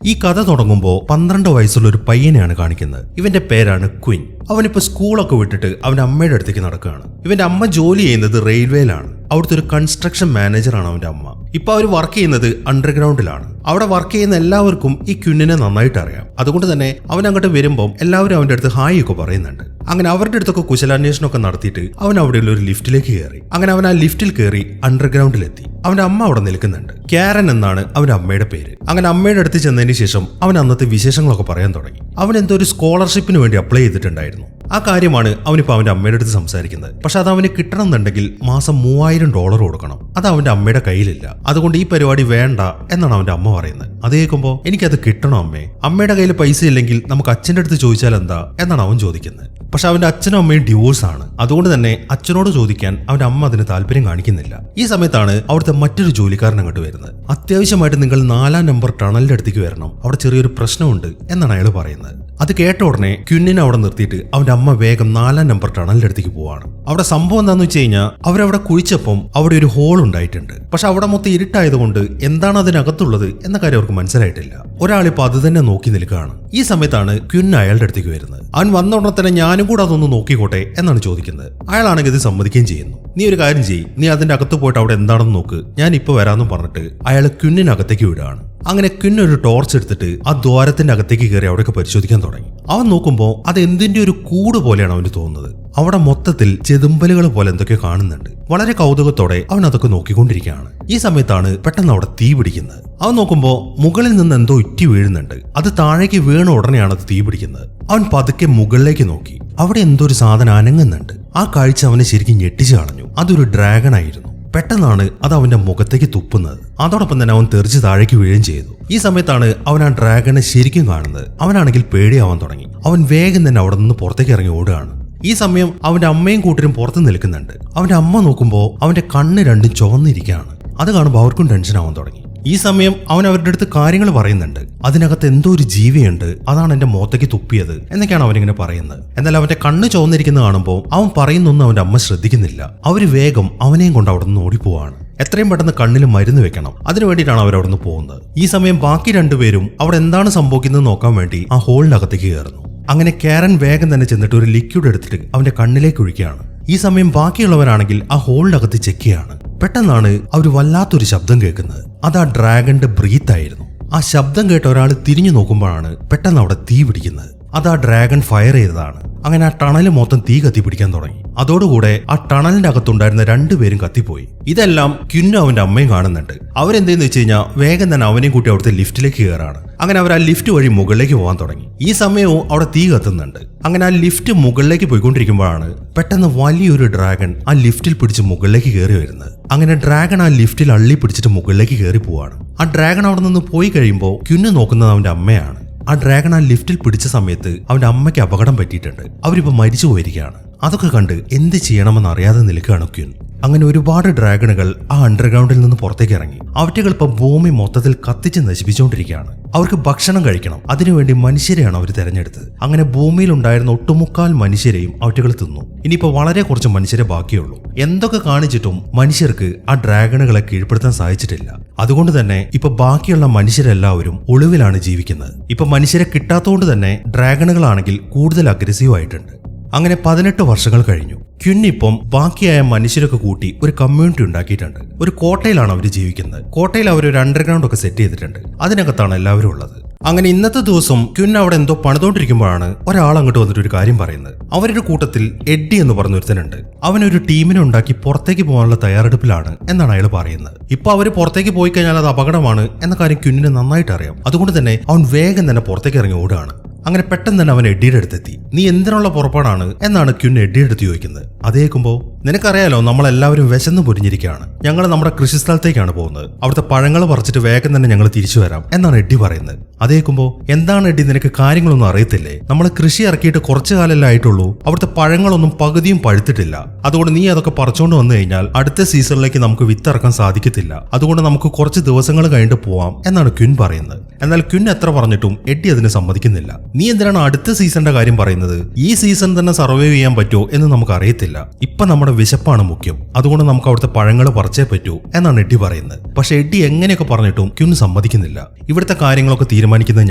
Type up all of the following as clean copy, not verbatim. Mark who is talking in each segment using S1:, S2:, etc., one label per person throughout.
S1: ഈ കഥ തുടങ്ങുമ്പോൾ 12 വയസ്സുള്ള ഒരു പയ്യനെയാണ് കാണിക്കുന്നത്. ഇവന്റെ പേരാണ് ക്വിൻ. അവനിപ്പോ സ്കൂളൊക്കെ വിട്ടിട്ട് അവന്റെ അമ്മയുടെ അടുത്തേക്ക് നടക്കുകയാണ്. ഇവന്റെ അമ്മ ജോലി ചെയ്യുന്നത് റെയിൽവേയിലാണ്. അവിടുത്തെ ഒരു കൺസ്ട്രക്ഷൻ മാനേജറാണ് അവന്റെ അമ്മ. ഇപ്പൊ അവർ വർക്ക് ചെയ്യുന്നത് അണ്ടർഗ്രൗണ്ടിലാണ്. അവിടെ വർക്ക് ചെയ്യുന്ന എല്ലാവർക്കും ഈ ക്വിന്നിനെ നന്നായിട്ട് അറിയാം. അതുകൊണ്ട് തന്നെ അവൻ അങ്ങോട്ട് വരുമ്പോൾ എല്ലാവരും അവന്റെ അടുത്ത് ഹായ് ഒക്കെ പറയുന്നുണ്ട്. അങ്ങനെ അവരുടെ അടുത്തൊക്കെ കുശലാന്വേഷണമൊക്കെ നടത്തിയിട്ട് അവൻ അവിടെയുള്ള ഒരു ലിഫ്റ്റിലേക്ക് കയറി. അങ്ങനെ അവൻ ആ ലിഫ്റ്റിൽ കയറി അണ്ടർഗ്രൗണ്ടിലെത്തി. അവന്റെ അമ്മ അവിടെ നിൽക്കുന്നുണ്ട്. കാരൻ എന്നാണ് അവന്റെ അമ്മയുടെ പേര്. അങ്ങനെ അമ്മയുടെ അടുത്ത് ചെന്നതിന് ശേഷം അവൻ അന്നത്തെ വിശേഷങ്ങളൊക്കെ പറയാൻ തുടങ്ങി. അവൻ എന്തോ ഒരു സ്കോളർഷിപ്പിന് വേണ്ടി അപ്ലൈ ചെയ്തിട്ടുണ്ടായിരുന്നു. ആ കാര്യമാണ് അവനിപ്പോൾ അവന്റെ അമ്മയുടെ അടുത്ത് സംസാരിക്കുന്നത്. പക്ഷെ അത് അവന് കിട്ടണമെന്നുണ്ടെങ്കിൽ മാസം $3000 കൊടുക്കണം. അത് അവന്റെ അമ്മയുടെ കയ്യിലില്ല. അതുകൊണ്ട് ഈ പരിപാടി വേണ്ട എന്നാണ് അവന്റെ അമ്മ പറയുന്നത്. അത് കേൾക്കുമ്പോൾ എനിക്കത് കിട്ടണം അമ്മേ. അമ്മയുടെ കയ്യിൽ പൈസ ഇല്ലെങ്കിൽ നമുക്ക് അച്ഛൻ്റെ അടുത്ത് ചോദിച്ചാൽ എന്താ എന്നാണ് അവൻ ചോദിക്കുന്നത്. പക്ഷെ അവന്റെ അച്ഛനും അമ്മയും ഡിവോഴ്സ് ആണ്. അതുകൊണ്ട് തന്നെ അച്ഛനോട് ചോദിക്കാൻ അവന്റെ അമ്മ അതിന് താല്പര്യം കാണിക്കുന്നില്ല. ഈ സമയത്താണ് അവിടുത്തെ മറ്റൊരു ജോലിക്കാരൻ അങ്ങോട്ട് വരുന്നത്. അത്യാവശ്യമായിട്ട് നിങ്ങൾ 4-ാം നമ്പർ ടണലിന്റെ അടുത്തേക്ക് വരണം, അവിടെ ചെറിയൊരു പ്രശ്നമുണ്ട് എന്നാണ് അയാൾ പറയുന്നത്. അത് കേട്ട ഉടനെ ക്വിന്നിനെ അവിടെ നിർത്തിയിട്ട് അവന്റെ അമ്മ വേഗം 4-ാം നമ്പർ ടണലിന്റെ അടുത്തേക്ക് പോവാണ്. അവിടെ സംഭവം എന്താന്ന് വെച്ച് കഴിഞ്ഞാൽ അവരവിടെ കുഴിച്ചപ്പം അവിടെ ഒരു ഹോൾ ഉണ്ടായിട്ടുണ്ട്. പക്ഷെ അവിടെ മൊത്തം ഇരുട്ടായതുകൊണ്ട് എന്താണ് അതിനകത്തുള്ളത് എന്ന കാര്യം അവർക്ക് മനസ്സിലായിട്ടില്ല. ഒരാളിപ്പോ അത് തന്നെ നോക്കി നിൽക്കുകയാണ്. ഈ സമയത്താണ് ക്വിൻ അയാളുടെ അടുത്തേക്ക് വരുന്നത്. അവൻ വന്ന ഉടനെ തന്നെ ഞാനും കൂടെ അതൊന്ന് നോക്കിക്കോട്ടെ എന്നാണ് ചോദിക്കുന്നത്. അയാളാണെങ്കിൽ ഇത് സമ്മതിക്കുകയും ചെയ്യുന്നു. നീ ഒരു കാര്യം ചെയ്യ്, നീ അതിന്റെ അകത്ത് പോയിട്ട് അവിടെ എന്താണെന്ന് നോക്ക്, ഞാൻ ഇപ്പൊ വരാമെന്നും പറഞ്ഞിട്ട് അയാൾ ക്വിന്നിനകത്തേക്ക് വിടുകയാണ്. അങ്ങനെ ക്വിൻ ഒരു ടോർച്ച് എടുത്തിട്ട് ആ ദ്വാരത്തിന്റെ അകത്തേക്ക് കയറി അവിടെയൊക്കെ പരിശോധിക്കാൻ തുടങ്ങി. അവൻ നോക്കുമ്പോൾ അത് എന്തിന്റെ ഒരു കൂട് പോലെയാണ് അവന് തോന്നുന്നത്. അവിടെ മൊത്തത്തിൽ ചെതുമ്പലുകൾ പോലെ എന്തൊക്കെയോ കാണുന്നുണ്ട്. വളരെ കൗതുകത്തോടെ അവൻ അതൊക്കെ നോക്കിക്കൊണ്ടിരിക്കുകയാണ്. ഈ സമയത്താണ് പെട്ടെന്ന് അവിടെ തീ പിടിക്കുന്നത്. അവൻ നോക്കുമ്പോൾ മുകളിൽ നിന്ന് എന്തോ ഇറ്റി വീഴുന്നുണ്ട്. അത് താഴേക്ക് വീണ ഉടനെയാണ് അത് തീ പിടിക്കുന്നത്. അവൻ പതുക്കെ മുകളിലേക്ക് നോക്കി. അവിടെ എന്തോ ഒരു സാധനം അനങ്ങുന്നുണ്ട്. ആ കാഴ്ച അവനെ ശരിക്കും ഞെട്ടിച്ചു കളഞ്ഞു. അതൊരു ഡ്രാഗൺ ആയിരുന്നു. പെട്ടെന്നാണ് അത് അവന്റെ മുഖത്തേക്ക് തുപ്പുന്നത്. അതോടൊപ്പം തന്നെ അവൻ തെറിച്ച് താഴേക്ക് വീഴുകയും ചെയ്തു. ഈ സമയത്താണ് അവൻ ആ ഡ്രാഗനെ ശരിക്കും കാണുന്നത്. അവനാണെങ്കിൽ പേടിയാവാൻ തുടങ്ങി. അവൻ വേഗം തന്നെ അവിടെ നിന്ന് പുറത്തേക്ക് ഇറങ്ങി ഓടുകയാണ്. ഈ സമയം അവന്റെ അമ്മയും കൂട്ടരും പുറത്ത് നിൽക്കുന്നുണ്ട്. അവന്റെ അമ്മ നോക്കുമ്പോൾ അവന്റെ കണ്ണ് രണ്ടും ചുവന്നിരിക്കുകയാണ്. അത് കാണുമ്പോൾ അവർക്കും ടെൻഷൻ ആവാൻ തുടങ്ങി. ഈ സമയം അവൻ അവരുടെ അടുത്ത് കാര്യങ്ങൾ പറയുന്നുണ്ട്. അതിനകത്ത് എന്തോ ഒരു ജീവിയുണ്ട്, അതാണ് എന്റെ മുഖത്തേക്ക് തുപ്പിയത് എന്നൊക്കെയാണ് അവനിങ്ങനെ പറയുന്നത്. എന്നാൽ അവന്റെ കണ്ണ് ചുവന്നിരിക്കുന്നത് കാണുമ്പോൾ അവൻ പറയുന്നൊന്നും അവന്റെ അമ്മ ശ്രദ്ധിക്കുന്നില്ല. അവര് വേഗം അവനെയും കൊണ്ട് അവിടെ നിന്ന് ഓടിപ്പോവാണ്. എത്രയും പെട്ടെന്ന് കണ്ണിൽ മരുന്ന് വെക്കണം, അതിനു വേണ്ടിയിട്ടാണ് അവർ അവിടെ നിന്ന് പോകുന്നത്. ഈ സമയം ബാക്കി രണ്ടുപേരും അവിടെ എന്താണ് സംഭവിക്കുന്നത് നോക്കാൻ വേണ്ടി ആ ഹോളിനകത്തേക്ക് കയറുന്നു. അങ്ങനെ കാരൻ വേഗം തന്നെ ചെന്നിട്ട് ഒരു ലിക്വിഡ് എടുത്തിട്ട് അവന്റെ കണ്ണിലേക്ക് ഒഴിക്കുകയാണ്. ഈ സമയം ബാക്കിയുള്ളവരാണെങ്കിൽ ആ ഹോളിനകത്ത് ചെക്ക് ചെയ്യാണ്. പെട്ടെന്നാണ് അവർ വല്ലാത്തൊരു ശബ്ദം കേൾക്കുന്നത്. അത് ആ ഡ്രാഗന്റെ ബ്രീത്ത് ആയിരുന്നു. ആ ശബ്ദം കേട്ട ഒരാൾ തിരിഞ്ഞു നോക്കുമ്പോഴാണ് പെട്ടെന്ന് അവിടെ തീ പിടിക്കുന്നത്. അത് ആ ഡ്രാഗൺ ഫയർ ചെയ്തതാണ്. അങ്ങനെ ആ ടണല് മൊത്തം തീ കത്തിപ്പിടിക്കാൻ തുടങ്ങി. അതോടുകൂടെ ആ ടണലിന്റെ അകത്തുണ്ടായിരുന്ന രണ്ടുപേരും കത്തിപ്പോയി. ഇതെല്ലാം ക്വിന്നും അവന്റെ അമ്മയും കാണുന്നുണ്ട്. അവരെന്തെന്ന് വെച്ച് കഴിഞ്ഞാൽ വേഗം തന്നെ അവനെയും കൂട്ടി അവിടുത്തെ ലിഫ്റ്റിലേക്ക് കയറാണ്. അങ്ങനെ അവർ ആ ലിഫ്റ്റ് വഴി മുകളിലേക്ക് പോകാൻ തുടങ്ങി. ഈ സമയവും അവിടെ തീ കത്തുന്നുണ്ട്. അങ്ങനെ ആ ലിഫ്റ്റ് മുകളിലേക്ക് പോയിക്കൊണ്ടിരിക്കുമ്പോഴാണ് പെട്ടെന്ന് വലിയൊരു ഡ്രാഗൺ ആ ലിഫ്റ്റിൽ പിടിച്ച് മുകളിലേക്ക് കയറി വരുന്നത്. അങ്ങനെ ഡ്രാഗൺ ആ ലിഫ്റ്റിൽ അള്ളി പിടിച്ചിട്ട് മുകളിലേക്ക് കയറി പോവാണ്. ആ ഡ്രാഗൺ അവിടെ നിന്ന് പോയി കഴിയുമ്പോൾ ക്വിന്ന് നോക്കുന്നത് അവന്റെ അമ്മയാണ്. ആ ഡ്രാഗൺ ആ ലിഫ്റ്റിൽ പിടിച്ച സമയത്ത് അവന്റെ അമ്മയ്ക്ക് അപകടം പറ്റിയിട്ടുണ്ട്. അവരിപ്പോ മരിച്ചു പോയിരിക്കുകയാണ്. അതൊക്കെ കണ്ട് എന്ത് ചെയ്യണമെന്ന് അറിയാതെ നിൽക്കുകയാണ് ക്വിൻ. അങ്ങനെ ഒരുപാട് ഡ്രാഗണുകൾ ആ അണ്ടർഗ്രൗണ്ടിൽ നിന്ന് പുറത്തേക്ക് ഇറങ്ങി. അവറ്റകൾ ഇപ്പൊ ഭൂമി മൊത്തത്തിൽ കത്തിച്ച് നശിപ്പിച്ചുകൊണ്ടിരിക്കുകയാണ്. അവർക്ക് ഭക്ഷണം കഴിക്കണം, അതിനുവേണ്ടി മനുഷ്യരെയാണ് അവർ തെരഞ്ഞെടുത്തത്. അങ്ങനെ ഭൂമിയിൽ ഉണ്ടായിരുന്ന ഒട്ടുമുക്കാൽ മനുഷ്യരെയും അവറ്റകൾ തിന്നു. ഇനിയിപ്പോ വളരെ കുറച്ച് മനുഷ്യരെ ബാക്കിയുള്ളൂ. എന്തൊക്കെ കാണിച്ചിട്ടും മനുഷ്യർക്ക് ആ ഡ്രാഗണുകളെ കീഴ്പ്പെടുത്താൻ സാധിച്ചിട്ടില്ല. അതുകൊണ്ട് തന്നെ ഇപ്പൊ ബാക്കിയുള്ള മനുഷ്യരെല്ലാവരും ഒളിവിലാണ് ജീവിക്കുന്നത്. ഇപ്പൊ മനുഷ്യരെ കിട്ടാത്തതുകൊണ്ട് തന്നെ ഡ്രാഗണുകളാണെങ്കിൽ കൂടുതൽ അഗ്രസീവ് ആയിട്ടുണ്ട്. അങ്ങനെ 18 വർഷങ്ങൾ കഴിഞ്ഞു. ക്വിൻ ഇപ്പം ബാക്കിയായ മനുഷ്യരൊക്കെ കൂട്ടി ഒരു കമ്മ്യൂണിറ്റി ഉണ്ടാക്കിയിട്ടുണ്ട്. ഒരു കോട്ടയിലാണ് അവർ ജീവിക്കുന്നത്. കോട്ടയിൽ അവർ ഒരു അണ്ടർഗ്രൗണ്ട് ഒക്കെ സെറ്റ് ചെയ്തിട്ടുണ്ട്. അതിനകത്താണ് എല്ലാവരും ഉള്ളത്. അങ്ങനെ ഇന്നത്തെ ദിവസം ക്വിൻ അവിടെ എന്തോ പണിതോണ്ടിരിക്കുമ്പോഴാണ് ഒരാൾ അങ്ങോട്ട് വന്നിട്ട് ഒരു കാര്യം പറയുന്നത്. അവരുടെ കൂട്ടത്തിൽ എഡ്ഡി എന്ന് പറഞ്ഞ ഒരുത്തനുണ്ട്. അവനൊരു ടീമിനെ ഉണ്ടാക്കി പുറത്തേക്ക് പോകാനുള്ള തയ്യാറെടുപ്പിലാണ് എന്നാണ് അയാൾ പറയുന്നത്. ഇപ്പൊ അവര് പുറത്തേക്ക് പോയി കഴിഞ്ഞാൽ അത് അപകടമാണ് എന്ന കാര്യം ക്വിന്നിന് നന്നായിട്ട് അറിയാം. അതുകൊണ്ട് തന്നെ അവൻ വേഗം തന്നെ പുറത്തേക്ക് ഇറങ്ങി ഓടുകയാണ്. അങ്ങനെ പെട്ടെന്ന് തന്നെ അവൻ എഡ്ഡിയുടെ അടുത്തെത്തി. നീ എന്തിനുള്ള പുറപ്പാടാണ് എന്നാണ് ക്വിൻ എഡ്ഡിയുടെ അടുത്ത് ചോദിക്കുന്നത്. അത് കേൾക്കുമ്പോൾ നിനക്കറിയാലോ നമ്മളെല്ലാവരും വിശന്ന് പൊരിഞ്ഞിരിക്കുകയാണ്. ഞങ്ങൾ നമ്മുടെ കൃഷിസ്ഥലത്തേക്കാണ് പോകുന്നത്. അവിടുത്തെ പഴങ്ങൾ പറിച്ചിട്ട് വേഗം തന്നെ ഞങ്ങൾ തിരിച്ചു വരാം എന്നാണ് എഡ്ഡി പറയുന്നത്. അത് കേൾക്കുമ്പോൾ എന്താണ് എഡ്ഡി, നിനക്ക് കാര്യങ്ങളൊന്നും അറിയത്തില്ലേ? നമ്മൾ കൃഷി ഇറക്കിയിട്ട് കുറച്ചു കാലമല്ലേ ആയിട്ടുള്ളൂ. അവിടുത്തെ പഴങ്ങളൊന്നും പകുതിയും പഴുത്തിട്ടില്ല. അതുകൊണ്ട് നീ അതൊക്കെ പറിച്ചുകൊണ്ട് വന്നു കഴിഞ്ഞാൽ അടുത്ത സീസണിലേക്ക് നമുക്ക് വിത്തിറക്കാൻ സാധിക്കത്തില്ല. അതുകൊണ്ട് നമുക്ക് കുറച്ച് ദിവസങ്ങൾ കഴിഞ്ഞിട്ട് പോവാം എന്നാണ് ക്വിൻ പറയുന്നത്. എന്നാൽ ക്വിൻ എത്ര പറഞ്ഞിട്ടും എഡ്ഡി അതിന് സമ്മതിക്കുന്നില്ല. നീ എന്തിനാണ് അടുത്ത സീസണിന്റെ കാര്യം പറയുന്നത്? ഈ സീസൺ തന്നെ സർവൈവ് ചെയ്യാൻ പറ്റുമോ എന്ന് നമുക്ക് അറിയത്തില്ല. ഇപ്പൊ നമ്മുടെ നമ്മുടെ വിശപ്പാണ് മുഖ്യം, അതുകൊണ്ട് നമുക്ക് അവിടുത്തെ പഴങ്ങൾ പറിച്ചേ പറ്റൂ എന്നാണ് എഡ്ഡി പറയുന്നത്. പക്ഷെ എഡ്ഡി എങ്ങനെയൊക്കെ പറഞ്ഞിട്ടും ക്യുൻ സമ്മതിക്കുന്നില്ല. ഇവിടുത്തെ കാര്യങ്ങളൊക്കെ തീരുമാനിക്കുന്നത്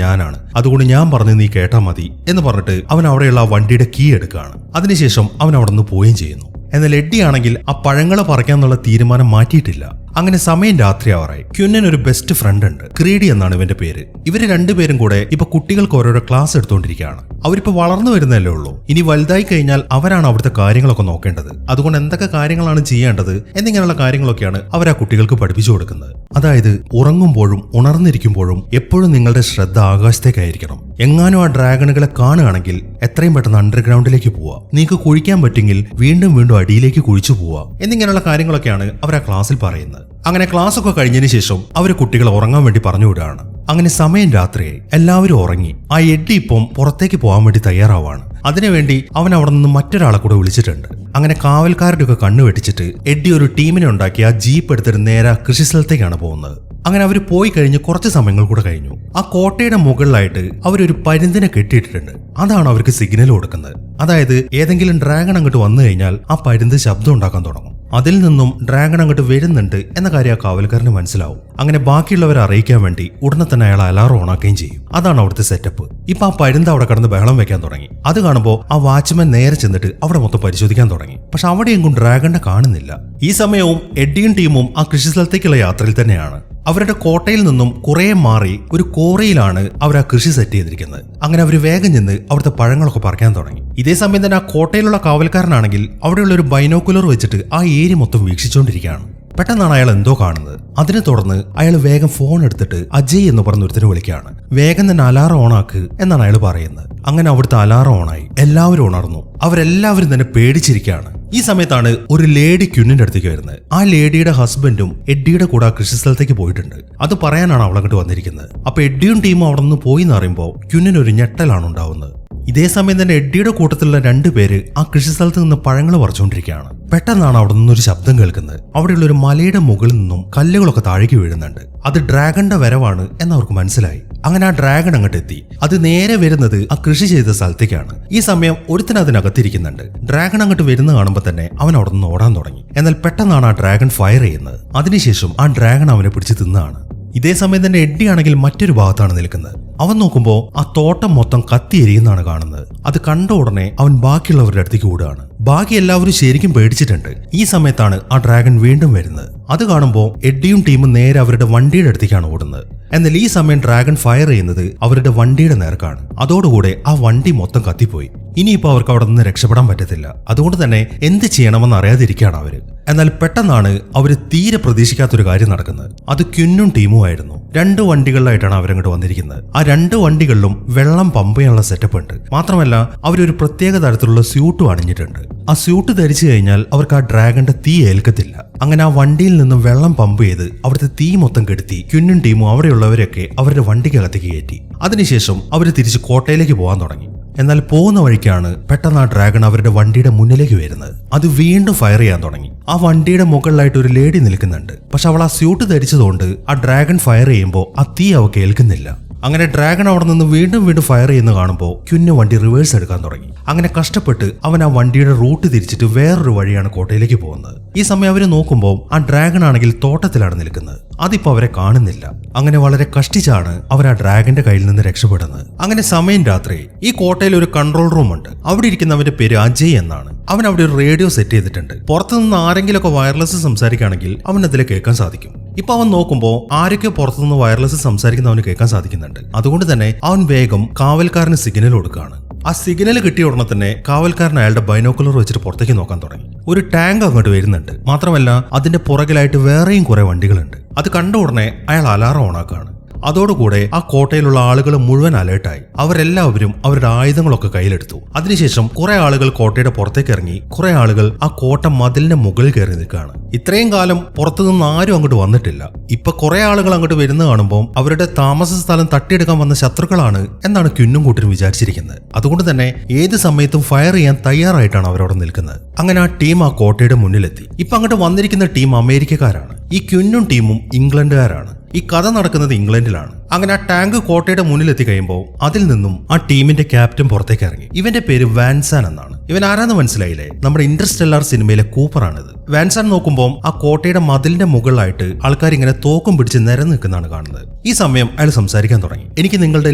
S1: ഞാനാണ്, അതുകൊണ്ട് ഞാൻ പറഞ്ഞു നീ കേട്ടാ മതി എന്ന് പറഞ്ഞിട്ട് അവൻ അവിടെയുള്ള വണ്ടിയുടെ കീ എടുക്കുകയാണ്. അതിനുശേഷം അവൻ അവിടെ നിന്ന് പോവുകയും ചെയ്യുന്നു. എന്നാൽ എഡ്ഡി ആണെങ്കിൽ ആ പഴങ്ങളെ പറിക്കാന്നുള്ള തീരുമാനം മാറ്റിയിട്ടില്ല. അങ്ങനെ സമയം രാത്രിയാവാറായി. ക്യുന്നിന് ഒരു ബെസ്റ്റ് ഫ്രണ്ട് ഉണ്ട്, ക്രീഡി എന്നാണ് ഇവന്റെ പേര്. ഇവര് രണ്ടുപേരും കൂടെ ഇപ്പൊ കുട്ടികൾക്ക് ഓരോരോ ക്ലാസ് എടുത്തുകൊണ്ടിരിക്കുകയാണ്. അവരിപ്പോ വളർന്നു വരുന്നല്ലേ ഉള്ളൂ. ഇനി വലുതായി കഴിഞ്ഞാൽ അവരാണ് അവിടുത്തെ കാര്യങ്ങളൊക്കെ നോക്കേണ്ടത്. അതുകൊണ്ട് എന്തൊക്കെ കാര്യങ്ങളാണ് ചെയ്യേണ്ടത് എന്നിങ്ങനെയുള്ള കാര്യങ്ങളൊക്കെയാണ് അവർ ആ കുട്ടികൾക്ക് പഠിപ്പിച്ചു കൊടുക്കുന്നത്. അതായത് ഉറങ്ങുമ്പോഴും ഉണർന്നിരിക്കുമ്പോഴും എപ്പോഴും നിങ്ങളുടെ ശ്രദ്ധ ആകാശത്തേക്കായിരിക്കണം. എങ്ങാനും ആ ഡ്രാഗണുകളെ കാണുകയാണെങ്കിൽ എത്രയും പെട്ടെന്ന് അണ്ടർഗ്രൗണ്ടിലേക്ക് പോവുക, നിങ്ങൾക്ക് കുഴിക്കാൻ പറ്റുമെങ്കിൽ വീണ്ടും വീണ്ടും അടിയിലേക്ക് കുഴിച്ചു പോവുക എന്നിങ്ങനെയുള്ള കാര്യങ്ങളൊക്കെയാണ് അവർ ആ ക്ലാസ്സിൽ പറയുന്നത്. അങ്ങനെ ക്ലാസ് ഒക്കെ കഴിഞ്ഞതിന് ശേഷം അവർ കുട്ടികളെ ഉറങ്ങാൻ വേണ്ടി പറഞ്ഞു വിടുകയാണ്. അങ്ങനെ സമയം രാത്രിയായി, എല്ലാവരും ഉറങ്ങി. ആ എഡ്ഡി ഇപ്പം പുറത്തേക്ക് പോകാൻ വേണ്ടി തയ്യാറാവാണ്. അതിനുവേണ്ടി അവൻ അവിടെ നിന്ന് മറ്റൊരാളെ കൂടെ വിളിച്ചിട്ടുണ്ട്. അങ്ങനെ കാവൽക്കാരുടെ ഒക്കെ കണ്ണു വെട്ടിച്ചിട്ട് എഡ്ഡി ഒരു ടീമിനെ ഉണ്ടാക്കി ആ ജീപ്പ് എടുത്തിട്ട് നേരെ കൃഷി സ്ഥലത്തേക്കാണ് പോകുന്നത്. അങ്ങനെ അവർ പോയി കഴിഞ്ഞ് കുറച്ച് സമയങ്ങൾ കൂടെ കഴിഞ്ഞു. ആ കോട്ടയുടെ മുകളിലായിട്ട് അവരൊരു പരുന്തിനെ കെട്ടിയിട്ടിട്ടുണ്ട്. അതാണ് അവർക്ക് സിഗ്നൽ കൊടുക്കുന്നത്. അതായത് ഏതെങ്കിലും ഡ്രാഗൺ അങ്ങോട്ട് വന്നു കഴിഞ്ഞാൽ ആ പരുന്ത് ശബ്ദം ഉണ്ടാക്കാൻ തുടങ്ങും. അതിൽ നിന്നും ഡ്രാഗൺ അങ്ങോട്ട് വരുന്നുണ്ട് എന്ന കാര്യം ആ കാവൽക്കാരന് മനസ്സിലാവും. അങ്ങനെ ബാക്കിയുള്ളവരെ അറിയിക്കാൻ വേണ്ടി ഉടനെ തന്നെ അയാൾ അലാറം ഓണാക്കുകയും ചെയ്യും. അതാണ് അവിടുത്തെ സെറ്റപ്പ്. ഇപ്പൊ ആ പരുന്ത് അവിടെ കിടന്ന് ബഹളം വെക്കാൻ തുടങ്ങി. അത് കാണുമ്പോൾ ആ വാച്ച്മാൻ നേരെ ചെന്നിട്ട് അവിടെ മൊത്തം പരിശോധിക്കാൻ തുടങ്ങി. പക്ഷെ അവിടെയെങ്കും ഡ്രാഗണിനെ കാണുന്നില്ല. ഈ സമയവും എഡ്ഡിയും ടീമും ആ കൃഷി സ്ഥലത്തേക്കുള്ള യാത്രയിൽ തന്നെയാണ്. അവരുടെ കോട്ടയിൽ നിന്നും കുറെ മാറി ഒരു കോറയിലാണ് അവർ ആ കൃഷി സെറ്റ് ചെയ്തിരിക്കുന്നത്. അങ്ങനെ അവർ വേഗം ചെന്ന് അവിടുത്തെ പഴങ്ങളൊക്കെ പറിക്കാൻ തുടങ്ങി. ഇതേ സമയം തന്നെ ആ കോട്ടയിലുള്ള കാവൽക്കാരനാണെങ്കിൽ അവിടെയുള്ള ഒരു ബൈനോക്കുലർ വെച്ചിട്ട് ആ ഏരിയ മൊത്തം വീക്ഷിച്ചുകൊണ്ടിരിക്കുകയാണ്. പെട്ടെന്നാണ് അയാൾ എന്തോ കാണുന്നത്. അതിനെ തുടർന്ന് അയാൾ വേഗം ഫോൺ എടുത്തിട്ട് അജയ് എന്ന് പറഞ്ഞ ഒരുത്തനെ വിളിക്കുകയാണ്. വേഗം തന്നെ അലാറം ഓണാക്ക് എന്നാണ് അയാൾ പറയുന്നത്. അങ്ങനെ അവിടുത്തെ അലാറം ഓണായി. എല്ലാവരും ഉണർന്നു. അവരെല്ലാവരും തന്നെ പേടിച്ചിരിക്കുകയാണ്. ഈ സമയത്താണ് ഒരു ലേഡി ക്യുന്നിന്റെ അടുത്തേക്ക് വരുന്നത്. ആ ലേഡിയുടെ ഹസ്ബൻഡും എഡ്ഡിയുടെ കൂടെ ആ കൃഷി സ്ഥലത്തേക്ക് പോയിട്ടുണ്ട്. അത് പറയാനാണ് അവൾ അങ്ങോട്ട് വന്നിരിക്കുന്നത്. അപ്പൊ എഡ്ഡിയും ടീമും അവിടെ നിന്ന് പോയി എന്ന് പറയുമ്പോൾ ക്യുന്നിന് ഒരു ഞെട്ടലാണ് ഉണ്ടാവുന്നത്. ഇതേ സമയം തന്നെ എഡ്ഡിയുടെ കൂട്ടത്തിലുള്ള രണ്ടുപേര് ആ കൃഷി സ്ഥലത്ത് നിന്ന് പഴങ്ങൾ പറിച്ചുകൊണ്ടിരിക്കുകയാണ്. പെട്ടെന്നാണ് അവിടെ നിന്നൊരു ശബ്ദം കേൾക്കുന്നത്. അവിടെയുള്ള ഒരു മലയുടെ മുകളിൽ നിന്നും കല്ലുകളൊക്കെ താഴേക്ക് വീഴുന്നുണ്ട്. അത് ഡ്രാഗണിന്റെ വരവാണ് എന്നവർക്ക് മനസ്സിലായി. അങ്ങനെ ആ ഡ്രാഗൺ അങ്ങോട്ട് എത്തി. അത് നേരെ വരുന്നത് ആ കൃഷി ചെയ്ത സ്ഥലത്തേക്കാണ്. ഈ സമയം ഒരുത്തൻ അതിനകത്തിരിക്കുന്നുണ്ട്. ഡ്രാഗൺ അങ്ങോട്ട് വരുന്ന കാണുമ്പോൾ തന്നെ അവൻ അവിടെ നിന്ന് ഓടാൻ തുടങ്ങി. എന്നാൽ പെട്ടെന്നാണ് ആ ഡ്രാഗൺ ഫയർ ചെയ്യുന്നത്. അതിനുശേഷം ആ ഡ്രാഗൺ അവനെ പിടിച്ച് തിന്നാണ്. ഇതേ സമയം തന്നെ എഡ്ഡി ആണെങ്കിൽ മറ്റൊരു ഭാഗത്താണ് നിൽക്കുന്നത്. അവൻ നോക്കുമ്പോൾ ആ തോട്ടം മൊത്തം കത്തിയെരിയുന്നതാണ് കാണുന്നത്. അത് കണ്ട ഉടനെ അവൻ ബാക്കിയുള്ളവരുടെ അടുത്തേക്ക് ഓടുകയാണ്. ബാക്കി എല്ലാവരും ശരിക്കും പേടിച്ചിട്ടുണ്ട്. ഈ സമയത്താണ് ആ ഡ്രാഗൺ വീണ്ടും വരുന്നത്. അത് കാണുമ്പോൾ എഡ്ഡിയും ടീമും നേരെ അവരുടെ വണ്ടിയുടെ അടുത്തേക്കാണ് ഓടുന്നത്. എന്നാൽ ഈ സമയം ഡ്രാഗൺ ഫയർ ചെയ്യുന്നത് അവരുടെ വണ്ടിയുടെ നേർക്കാണ്. അതോടുകൂടെ ആ വണ്ടി മൊത്തം കത്തിപ്പോയി. ഇനിയിപ്പോ അവർക്ക് അവിടെ നിന്ന് രക്ഷപ്പെടാൻ പറ്റത്തില്ല. അതുകൊണ്ട് തന്നെ എന്ത് ചെയ്യണമെന്ന് അറിയാതിരിക്കുകയാണ് അവര്. എന്നാൽ പെട്ടെന്നാണ് അവര് തീരെ പ്രതീക്ഷിക്കാത്തൊരു കാര്യം നടക്കുന്നത്. അത് ക്യുന്നും ടീമും ആയിരുന്നു. 2 വണ്ടികളിലായിട്ടാണ് അവരങ്ങോട്ട് വന്നിരിക്കുന്നത്. ആ 2 വണ്ടികളിലും വെള്ളം പമ്പ് ചെയ്യാനുള്ള സെറ്റപ്പ് ഉണ്ട്. മാത്രമല്ല അവരൊരു പ്രത്യേക തരത്തിലുള്ള സ്യൂട്ടും അണിഞ്ഞിട്ടുണ്ട്. ആ സ്യൂട്ട് ധരിച്ചു കഴിഞ്ഞാൽ അവർക്ക് ആ ഡ്രാഗന്റെ തീ ഏൽക്കത്തില്ല. അങ്ങനെ ആ വണ്ടിയിൽ നിന്നും വെള്ളം പമ്പ് ചെയ്ത് അവിടുത്തെ തീ മൊത്തം കെടുത്തി ക്യുന്നും ടീമും അവിടെയുള്ളവരൊക്കെ അവരുടെ വണ്ടിക്കകത്തേക്ക് കയറ്റി. അതിനുശേഷം അവർ തിരിച്ച് കോട്ടയിലേക്ക് പോകാൻ തുടങ്ങി. എന്നാൽ പോകുന്ന വഴിക്കാണ് പെട്ടെന്ന് ആ ഡ്രാഗൺ അവരുടെ വണ്ടിയുടെ മുന്നിലേക്ക് വരുന്നത്. അത് വീണ്ടും ഫയർ ചെയ്യാൻ തുടങ്ങി. ആ വണ്ടിയുടെ മുകളിലായിട്ട് ഒരു ലേഡി നിൽക്കുന്നുണ്ട്. പക്ഷെ അവൾ ആ സ്യൂട്ട് ധരിച്ചതുകൊണ്ട് ആ ഡ്രാഗൺ ഫയർ ചെയ്യുമ്പോൾ ആ തീ അവൾക്ക് ഏൽക്കുന്നില്ല. അങ്ങനെ ഡ്രാഗൺ അവിടെ നിന്ന് വീണ്ടും വീണ്ടും ഫയർ ചെയ്യുന്ന കാണുമ്പോൾ ക്യുന്ന് വണ്ടി റിവേഴ്സ് എടുക്കാൻ തുടങ്ങി. അങ്ങനെ കഷ്ടപ്പെട്ട് അവൻ ആ വണ്ടിയുടെ റൂട്ട് തിരിച്ചിട്ട് വേറൊരു വഴിയാണ് കോട്ടയിലേക്ക് പോകുന്നത്. ഈ സമയം അവര് നോക്കുമ്പോൾ ആ ഡ്രാഗൺ ആണെങ്കിൽ തോട്ടത്തിലാണ് നിൽക്കുന്നത്. അതിപ്പോ അവരെ കാണുന്നില്ല. അങ്ങനെ വളരെ കഷ്ടിച്ചാണ് അവർ ആ ഡ്രാഗന്റെ കയ്യിൽ നിന്ന് രക്ഷപ്പെടുന്നത്. അങ്ങനെ സമയം രാത്രി. ഈ കോട്ടയിൽ ഒരു കൺട്രോൾ റൂം ഉണ്ട്. അവിടെ ഇരിക്കുന്നവന്റെ പേര് അജയ് എന്നാണ്. അവൻ അവിടെ ഒരു റേഡിയോ സെറ്റ് ചെയ്തിട്ടുണ്ട്. പുറത്തുനിന്ന് ആരെങ്കിലും ഒക്കെ വയർലെസ് സംസാരിക്കുകയാണെങ്കിൽ അവൻ അതിൽ കേൾക്കാൻ സാധിക്കും. ഇപ്പൊ അവൻ നോക്കുമ്പോൾ ആരൊക്കെ പുറത്തുനിന്ന് വയർലെസ് സംസാരിക്കുന്നവന് കേൾക്കാൻ സാധിക്കുന്നുണ്ട്. അതുകൊണ്ട് തന്നെ അവൻ വേഗം കാവൽക്കാരന് സിഗ്നൽ കൊടുക്കുകയാണ്. ആ സിഗ്നൽ കിട്ടിയ ഉടനെ തന്നെ കാവൽക്കാരൻ അയാളുടെ ബൈനോക്കുലർ വെച്ചിട്ട് പുറത്തേക്ക് നോക്കാൻ തുടങ്ങി. ഒരു ടാങ്ക് അങ്ങോട്ട് വരുന്നുണ്ട്. മാത്രമല്ല അതിന്റെ പുറകിലായിട്ട് വേറെയും കുറെ വണ്ടികളുണ്ട്. അത് കണ്ട ഉടനെ അയാൾ അലാറം ഓണാക്കുകയാണ്. അതോടുകൂടെ ആ കോട്ടയിലുള്ള ആളുകൾ മുഴുവൻ അലേർട്ടായി. അവരെല്ലാവരും അവരുടെ ആയുധങ്ങളൊക്കെ കയ്യിലെടുത്തു. അതിനുശേഷം കുറെ ആളുകൾ കോട്ടയുടെ പുറത്തേക്ക് ഇറങ്ങി. കുറെ ആളുകൾ ആ കോട്ട മതിലിന്റെ മുകളിൽ കയറി നിൽക്കുകയാണ്. ഇത്രയും കാലം പുറത്തുനിന്ന് ആരും അങ്ങോട്ട് വന്നിട്ടില്ല. ഇപ്പൊ കുറെ ആളുകൾ അങ്ങോട്ട് വരുന്ന കാണുമ്പോൾ അവരുടെ താമസ സ്ഥലം തട്ടിയെടുക്കാൻ വന്ന ശത്രുക്കളാണ് എന്നാണ് ക്യുന്നും കൂട്ടരും വിചാരിച്ചിരിക്കുന്നത്. അതുകൊണ്ട് തന്നെ ഏത് സമയത്തും ഫയർ ചെയ്യാൻ തയ്യാറായിട്ടാണ് അവരവിടെ നിൽക്കുന്നത്. അങ്ങനെ ആ ടീം ആ കോട്ടയുടെ മുന്നിലെത്തി. ഇപ്പൊ അങ്ങോട്ട് വന്നിരിക്കുന്ന ടീം അമേരിക്കക്കാരാണ്. ഈ ക്യുന്നും ടീമും ഇംഗ്ലണ്ടുകാരാണ്. ഈ കഥ നടക്കുന്നത് ഇംഗ്ലണ്ടിലാണ്. അങ്ങനെ ആ ടാങ്ക് കോട്ടയുടെ മുന്നിലെത്തി കഴിയുമ്പോൾ അതിൽ നിന്നും ആ ടീമിന്റെ ക്യാപ്റ്റൻ പുറത്തേക്ക് ഇറങ്ങി. ഇവന്റെ പേര് വാൻസാൻ എന്നാണ്. ഇവൻ ആരാന്ന് മനസ്സിലായില്ലേ? നമ്മുടെ ഇന്റർസ്റ്റെല്ലാർ സിനിമയിലെ കൂപ്പറാണിത്. വാൻസാൻ നോക്കുമ്പോൾ ആ കോട്ടയുടെ മതിലിന്റെ മുകളിലായിട്ട് ആൾക്കാർ ഇങ്ങനെ തോക്കും പിടിച്ച് നിരന്ന് നിൽക്കുന്നതാണ് കാണുന്നത്. ഈ സമയം അയാൾ സംസാരിക്കാൻ തുടങ്ങി. എനിക്ക് നിങ്ങളുടെ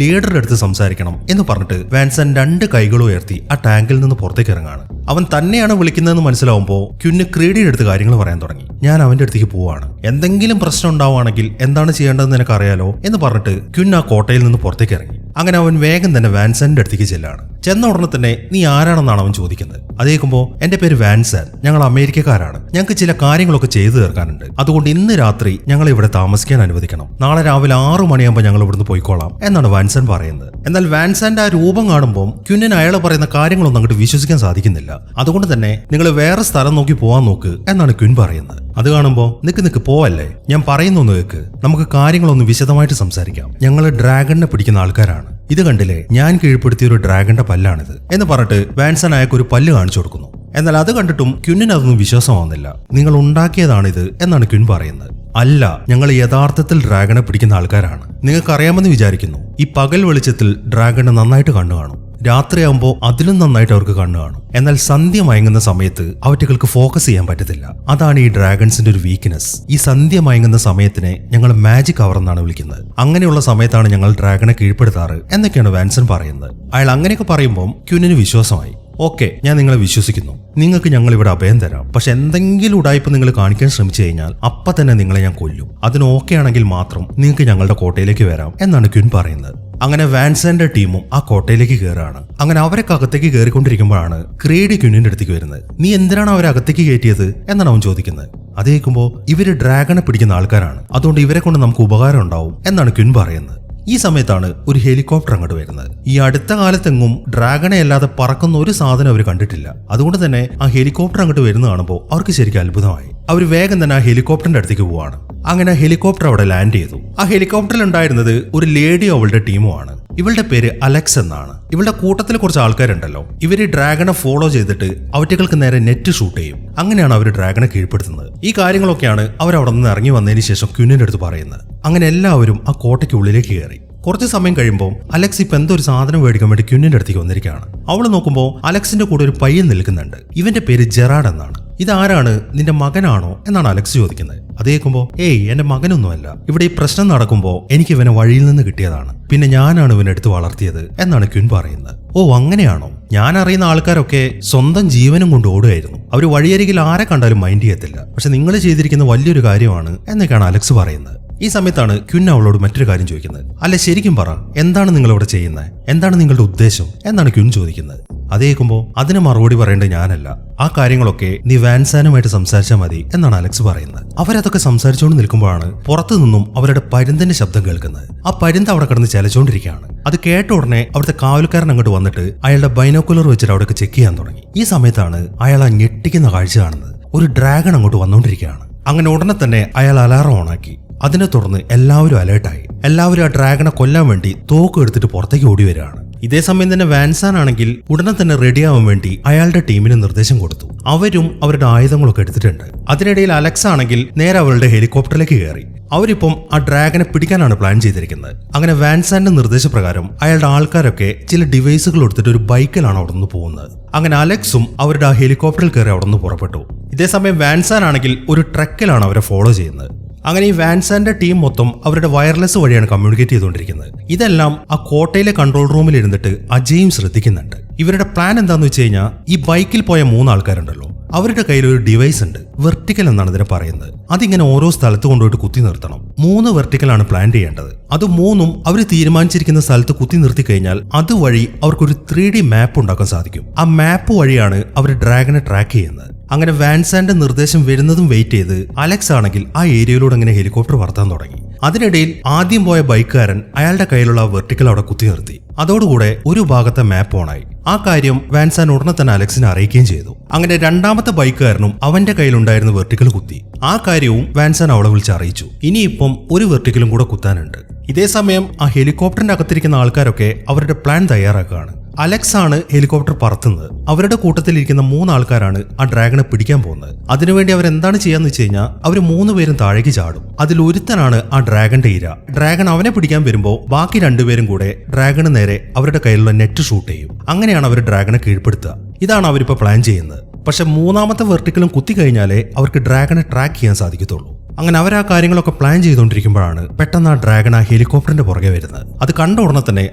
S1: ലീഡറുടെ അടുത്ത് സംസാരിക്കണം എന്ന് പറഞ്ഞിട്ട് വാൻസാൻ 2 കൈകൾ ഉയർത്തി ആ ടാങ്കിൽ നിന്ന് പുറത്തേക്ക് ഇറങ്ങാണ്. അവൻ തന്നെയാണ് വിളിക്കുന്നതെന്ന് മനസ്സിലാവുമ്പോൾ ക്വിന് ക്രീഡിയുടെ അടുത്ത് കാര്യങ്ങൾ പറയാൻ തുടങ്ങി. ഞാൻ അവന്റെ അടുത്തേക്ക് പോവാണ്, എന്തെങ്കിലും പ്രശ്നം ഉണ്ടാവുകയാണെങ്കിൽ എന്താണ് ചെയ്യേണ്ടതെന്ന് നിനക്ക് അറിയാലോ എന്ന് പറഞ്ഞിട്ട് ക്വിൻ ആ കോട്ടയിൽ നിന്ന് പുറത്തേക്ക് ഇറങ്ങി. അങ്ങനെ അവൻ വേഗം തന്നെ വാൻസാന്റെ അടുത്തേക്ക് ചെല്ലാണ്. ചെന്ന ഉടനെ തന്നെ നീ ആരാണെന്നാണ് അവൻ ചോദിക്കുന്നത്. അതേക്കുമ്പോൾ എന്റെ പേര് വാൻസാൻ, ഞങ്ങൾ അമേരിക്കക്കാരാണ്, ഞങ്ങൾക്ക് ചില കാര്യങ്ങളൊക്കെ ചെയ്തു തീർക്കാനുണ്ട്, അതുകൊണ്ട് ഇന്ന് രാത്രി ഞങ്ങൾ ഇവിടെ താമസിക്കാൻ അനുവദിക്കണം, നാളെ രാവിലെ 6 മണിയാകുമ്പോൾ ഞങ്ങൾ ഇവിടുന്ന് പോയിക്കോളാം എന്നാണ് വാൻസാൻ പറയുന്നത്. എന്നാൽ വാൻസാന്റെ ആ രൂപം കാണുമ്പോൾ ക്വിന്നിന് അയാൾ പറയുന്ന കാര്യങ്ങളൊന്നും അങ്ങോട്ട് വിശ്വസിക്കാൻ സാധിക്കുന്നില്ല. അതുകൊണ്ട് തന്നെ നിങ്ങൾ വേറെ സ്ഥലം നോക്കി പോവാൻ നോക്ക് എന്നാണ് ക്വിൻ പറയുന്നത്. അത് കാണുമ്പോൾ നിക്ക് പോവല്ലേ, ഞാൻ പറയുന്നൊന്ന് കേക്ക്, നമുക്ക് കാര്യങ്ങളൊന്ന് വിശദമായിട്ട് സംസാരിക്കാം, ഞങ്ങൾ ഡ്രാഗണിനെ പിടിക്കുന്ന ആൾക്കാരാണ്, ഇത് കണ്ടില്ലേ, ഞാൻ കീഴ്പ്പെടുത്തിയ ഒരു ഡ്രാഗന്റെ പല്ലാണിത് എന്ന് പറഞ്ഞിട്ട് വാൻസൺ അയാൾക്ക് ഒരു പല്ല് കാണിച്ചു കൊടുക്കുന്നു. എന്നാൽ അത് കണ്ടിട്ടും ക്വിന്നിന് അതൊന്നും വിശ്വാസമാവുന്നില്ല. നിങ്ങൾ ഉണ്ടാക്കിയതാണിത് എന്നാണ് ക്വിൻ പറയുന്നത്. അല്ല, ഞങ്ങൾ യഥാർത്ഥത്തിൽ ഡ്രാഗനെ പിടിക്കുന്ന ആൾക്കാരാണ്, നിങ്ങൾക്കറിയാമെന്ന് വിചാരിക്കുന്നു. ഈ പകൽ വെളിച്ചത്തിൽ ഡ്രാഗന് നന്നായിട്ട് കണ്ണു കാണും, രാത്രിയാകുമ്പോൾ അതിലും നന്നായിട്ട് അവർക്ക് കണ്ണു കാണും. എന്നാൽ സന്ധ്യ മയങ്ങുന്ന സമയത്ത് അവറ്റകൾക്ക് ഫോക്കസ് ചെയ്യാൻ പറ്റത്തില്ല. അതാണ് ഈ ഡ്രാഗൺസിന്റെ ഒരു വീക്ക്നെസ്. ഈ സന്ധ്യ മയങ്ങുന്ന സമയത്തിനെ ഞങ്ങൾ മാജിക് അവർ എന്നാണ് വിളിക്കുന്നത്. അങ്ങനെയുള്ള സമയത്താണ് ഞങ്ങൾ ഡ്രാഗനെ കീഴ്പ്പെടുത്താറ് എന്നൊക്കെയാണ് വാൻസൺ പറയുന്നത്. അയാൾ അങ്ങനെയൊക്കെ പറയുമ്പോൾ ക്വിന്നിന് വിശ്വാസമായി. ഓക്കെ, ഞാൻ നിങ്ങളെ വിശ്വസിക്കുന്നു, നിങ്ങൾക്ക് ഞങ്ങൾ ഇവിടെ അഭയം തരാം, പക്ഷെ എന്തെങ്കിലും ഉടായ്പ നിങ്ങൾ കാണിക്കാൻ ശ്രമിച്ചു കഴിഞ്ഞാൽ അപ്പൊ തന്നെ നിങ്ങളെ ഞാൻ കൊല്ലും, അതിന് ഓക്കെ ആണെങ്കിൽ മാത്രം നിങ്ങൾക്ക് ഞങ്ങളുടെ കോട്ടയിലേക്ക് വരാം എന്നാണ് ക്വിൻ പറയുന്നത്. അങ്ങനെ വാൻസാന്റെ ടീമും ആ കോട്ടയിലേക്ക് കയറാണ്. അങ്ങനെ അവരൊക്കെ അകത്തേക്ക് കയറിക്കൊണ്ടിരിക്കുമ്പോഴാണ് ക്രീഡി ക്വിന്നിന്റെ അടുത്തേക്ക് വരുന്നത്. നീ എന്തിനാണ് അവരെ അകത്തേക്ക് കയറ്റിയത് എന്നാണ് അവൻ ചോദിക്കുന്നത്. അത് കേൾക്കുമ്പോൾ ഇവര് ഡ്രാഗനെ പിടിക്കുന്ന ആൾക്കാരാണ്, അതുകൊണ്ട് ഇവരെ കൊണ്ട് നമുക്ക് ഉപകാരം ഉണ്ടാവും എന്നാണ് ക്വിൻ പറയുന്നത്. ഈ സമയത്താണ് ഒരു ഹെലികോപ്റ്റർ അങ്ങോട്ട് വരുന്നത്. ഈ അടുത്ത കാലത്തെങ്ങും ഡ്രാഗനെ അല്ലാതെ പറക്കുന്ന ഒരു സാധനം അവർ കണ്ടിട്ടില്ല. അതുകൊണ്ട് തന്നെ ആ ഹെലികോപ്റ്റർ അങ്ങോട്ട് വരുന്ന കാണുമ്പോൾ അവർക്ക് ശരിക്കും അത്ഭുതമായി. അവർ വേഗം തന്നെ ആ ഹെലികോപ്റ്ററിന്റെ അടുത്തേക്ക് പോവാണ്. അങ്ങനെ ഹെലികോപ്റ്റർ അവിടെ ലാൻഡ് ചെയ്തു. ആ ഹെലികോപ്റ്ററിൽ ഉണ്ടായിരുന്നത് ഒരു ലേഡിയും അവളുടെ ടീമുമാണ്. ഇവളുടെ പേര് അലക്സ് എന്നാണ്. ഇവളുടെ കൂട്ടത്തിൽ കുറച്ച് ആൾക്കാരുണ്ടല്ലോ, ഇവര് ഡ്രാഗനെ ഫോളോ ചെയ്തിട്ട് അവറ്റകൾക്ക് നേരെ നെറ്റ് ഷൂട്ട് ചെയ്യും. അങ്ങനെയാണ് അവർ ഡ്രാഗനെ കീഴ്പ്പെടുത്തുന്നത്. ഈ കാര്യങ്ങളൊക്കെയാണ് അവർ അവിടെ നിന്ന് ഇറങ്ങി വന്നതിന് ശേഷം ക്വിന്നിന്റെ അടുത്ത് പറയുന്നത്. അങ്ങനെ എല്ലാവരും ആ കോട്ടയ്ക്ക് ഉള്ളിലേക്ക് കയറി. കുറച്ച് സമയം കഴിയുമ്പോൾ അലക്സ് ഇപ്പൊ എന്തോ ഒരു സാധനം മേടിക്കാൻ വേണ്ടി ക്വിന്നിന്റെ അടുത്തേക്ക് വന്നിരിക്കുകയാണ്. അവള് നോക്കുമ്പോൾ അലക്സിന്റെ കൂടെ ഒരു പയ്യൻ നിൽക്കുന്നുണ്ട്. ഇവന്റെ പേര് ജെറാഡ് എന്നാണ്. ഇതാരാണ്, നിന്റെ മകനാണോ എന്നാണ് അലക്സ് ചോദിക്കുന്നത്. അത് കേൾക്കുമ്പോൾ ഏയ്, എന്റെ മകനൊന്നുമല്ല, ഇവിടെ ഈ പ്രശ്നം നടക്കുമ്പോൾ എനിക്ക് ഇവനെ വഴിയിൽ നിന്ന് കിട്ടിയതാണ്, പിന്നെ ഞാനാണ് ഇവനെ എടുത്ത് വളർത്തിയത് എന്നാണ് ക്വിൻ പറയുന്നത്. ഓ അങ്ങനെയാണോ? ഞാൻ അറിയുന്ന ആൾക്കാരൊക്കെ സ്വന്തം ജീവനും കൊണ്ട് ഓടുകയായിരുന്നു, അവർ വഴിയരികിൽ ആരെ കണ്ടാലും മൈൻഡ് ചെയ്യത്തില്ല, പക്ഷെ നിങ്ങൾ ചെയ്തിരിക്കുന്ന വലിയൊരു കാര്യമാണ് എന്നൊക്കെയാണ് അലക്സ് പറയുന്നത്. ഈ സമയത്താണ് ക്വിൻ അവളോട് മറ്റൊരു കാര്യം ചോദിക്കുന്നത്. അല്ലെ, ശരിക്കും പറ, എന്താണ് നിങ്ങൾ ഇവിടെ ചെയ്യുന്നത്, എന്താണ് നിങ്ങളുടെ ഉദ്ദേശം എന്നാണ് ക്വിൻ ചോദിക്കുന്നത്. അത് കേൾക്കുമ്പോൾ അതിന് മറുപടി പറയേണ്ടത് ഞാനല്ല, ആ കാര്യങ്ങളൊക്കെ നീ വാൻസാനുമായിട്ട് സംസാരിച്ചാൽ മതി എന്നാണ് അലക്സ് പറയുന്നത്. അവരതൊക്കെ സംസാരിച്ചുകൊണ്ട് നിൽക്കുമ്പോഴാണ് പുറത്തു നിന്നും അവരുടെ പരുന്തിന്റെ ശബ്ദം കേൾക്കുന്നത്. ആ പരുന്ത് അവിടെ കിടന്ന് ചലച്ചുകൊണ്ടിരിക്കുകയാണ്. അത് കേട്ട ഉടനെ അവിടുത്തെ കാവൽക്കാരൻ അങ്ങോട്ട് വന്നിട്ട് അയാളുടെ ബൈനോക്കുലർ വെച്ചിട്ട് അവിടെ ചെക്ക് ചെയ്യാൻ തുടങ്ങി. ഈ സമയത്താണ് അയാൾ ആ ഞെട്ടിക്കുന്ന കാഴ്ച കാണുന്നത്. ഒരു ഡ്രാഗൺ അങ്ങോട്ട് വന്നുകൊണ്ടിരിക്കുകയാണ്. അങ്ങനെ ഉടനെ തന്നെ അയാൾ അലാറം ഓണാക്കി. അതിനെ തുടർന്ന് എല്ലാവരും അലേർട്ടായി. എല്ലാവരും ആ ഡ്രാഗനെ കൊല്ലാൻ വേണ്ടി തോക്ക് എടുത്തിട്ട് പുറത്തേക്ക് ഓടി വരികയാണ്. ഇതേ സമയം തന്നെ വാൻസാൻ ആണെങ്കിൽ ഉടനെ തന്നെ റെഡിയാവാൻ വേണ്ടി അയാളുടെ ടീമിന് നിർദ്ദേശം കൊടുത്തു. അവരും അവരുടെ ആയുധങ്ങളൊക്കെ എടുത്തിട്ടുണ്ട്. അതിനിടയിൽ അലക്സ് ആണെങ്കിൽ നേരെ അവളുടെ ഹെലികോപ്റ്ററിലേക്ക് കയറി. അവരിപ്പം ആ ഡ്രാഗനെ പിടിക്കാനാണ് പ്ലാൻ ചെയ്തിരിക്കുന്നത്. അങ്ങനെ വാൻസാന്റെ നിർദ്ദേശപ്രകാരം അയാളുടെ ആൾക്കാരൊക്കെ ചില ഡിവൈസുകൾ എടുത്തിട്ട് ഒരു ബൈക്കിലാണ് അവിടെ നിന്ന് പോകുന്നത്. അങ്ങനെ അലക്സും അവരുടെ ആ ഹെലികോപ്റ്ററിൽ കയറി അവിടെ നിന്ന് പുറപ്പെട്ടു. ഇതേസമയം വാൻസാൻ ആണെങ്കിൽ ഒരു ട്രക്കിലാണ് അവരെ ഫോളോ ചെയ്യുന്നത്. അങ്ങനെ ഈ വാൻസാന്റെ ടീം മൊത്തം അവരുടെ വയർലെസ് വഴിയാണ് കമ്മ്യൂണിക്കേറ്റ് ചെയ്തുകൊണ്ടിരിക്കുന്നത്. ഇതെല്ലാം ആ കോട്ടയിലെ കൺട്രോൾ റൂമിൽ ഇരുന്നിട്ട് അജയും ശ്രദ്ധിക്കുന്നുണ്ട്. ഇവരുടെ പ്ലാൻ എന്താന്ന് വെച്ച് കഴിഞ്ഞാൽ, ഈ ബൈക്കിൽ പോയ 3 ആൾക്കാരുണ്ടല്ലോ, അവരുടെ കയ്യിൽ ഒരു ഡിവൈസ് ഉണ്ട്, വെർട്ടിക്കൽ എന്നാണ് ഇതിനെ പറയുന്നത്. അതിങ്ങനെ ഓരോ സ്ഥലത്ത് കൊണ്ടുപോയിട്ട് കുത്തി നിർത്തണം. 3 വെർട്ടിക്കലാണ് പ്ലാൻ ചെയ്യേണ്ടത്. അത് 3ഉം അവർ തീരുമാനിച്ചിരിക്കുന്ന സ്ഥലത്ത് കുത്തി നിർത്തി കഴിഞ്ഞാൽ അതുവഴി അവർക്കൊരു 3D മാപ്പ് ഉണ്ടാക്കാൻ സാധിക്കും. ആ മാപ്പ് വഴിയാണ് അവർ ഡ്രാഗനെ ട്രാക്ക് ചെയ്യുന്നത്. അങ്ങനെ വാൻസാന്റെ നിർദ്ദേശം വരുന്നതും വെയിറ്റ് ചെയ്ത് അലക്സ് ആണെങ്കിൽ ആ ഏരിയയിലൂടെ അങ്ങനെ ഹെലികോപ്റ്റർ പറത്താൻ തുടങ്ങി. അതിനിടയിൽ ആദ്യം പോയ ബൈക്കുകാരൻ അയാളുടെ കയ്യിലുള്ള വെർട്ടിക്കൽ അവിടെ കുത്തി നിർത്തി. അതോടുകൂടെ ഒരു ഭാഗത്തെ മാപ്പ് ഓണായി. ആ കാര്യം വാൻസാൻ ഉടനെ തന്നെ അലക്സിനെ അറിയിക്കുകയും ചെയ്തു. അങ്ങനെ രണ്ടാമത്തെ ബൈക്കുകാരനും അവന്റെ കയ്യിലുണ്ടായിരുന്ന വെർട്ടിക്കൽ കുത്തി. ആ കാര്യവും വാൻസാൻ അവളെ വിളിച്ച് അറിയിച്ചു. ഇനിയിപ്പം ഒരു വെർട്ടിക്കലും കൂടെ കുത്താനുണ്ട്. ഇതേസമയം ആ ഹെലികോപ്റ്ററിന്റെ അകത്തിരിക്കുന്ന ആൾക്കാരൊക്കെ അവരുടെ പ്ലാൻ തയ്യാറാക്കുകയാണ്. അലക്സ് ആണ് ഹെലികോപ്റ്റർ പറത്തുന്നത്. അവരുടെ കൂട്ടത്തിലിരിക്കുന്ന 3 ആൾക്കാരാണ് ആ ഡ്രാഗനെ പിടിക്കാൻ പോകുന്നത്. അതിനുവേണ്ടി അവരെന്താണ് ചെയ്യാന്ന് വെച്ച് കഴിഞ്ഞാൽ അവർ 3 പേരും താഴേക്ക് ചാടും. അതിൽ ഒരുത്തനാണ് ആ ഡ്രാഗന്റെ ഇര. ഡ്രാഗൺ അവനെ പിടിക്കാൻ വരുമ്പോൾ ബാക്കി 2 പേരും കൂടെ ഡ്രാഗണ് നേരെ അവരുടെ കയ്യിലുള്ള നെറ്റ് ഷൂട്ട് ചെയ്യും. അങ്ങനെയാണ് അവർ ഡ്രാഗനെ കീഴ്പ്പെടുത്തുക. ഇതാണ് അവരിപ്പോ പ്ലാൻ ചെയ്യുന്നത്. പക്ഷെ 3ാമത്തെ വെർട്ടിക്കലും കുത്തി കഴിഞ്ഞാലേ അവർക്ക് ഡ്രാഗനെ ട്രാക്ക് ചെയ്യാൻ സാധിക്കത്തുള്ളൂ. അങ്ങനെ അവർ ആ കാര്യങ്ങളൊക്കെ പ്ലാൻ ചെയ്തുകൊണ്ടിരിക്കുമ്പോഴാണ് പെട്ടെന്ന് ആ ഡ്രാഗൺ ആ ഹെലികോപ്റ്ററിന്റെ പുറകെ വരുന്നത്. അത് കണ്ട ഉടനെ തന്നെ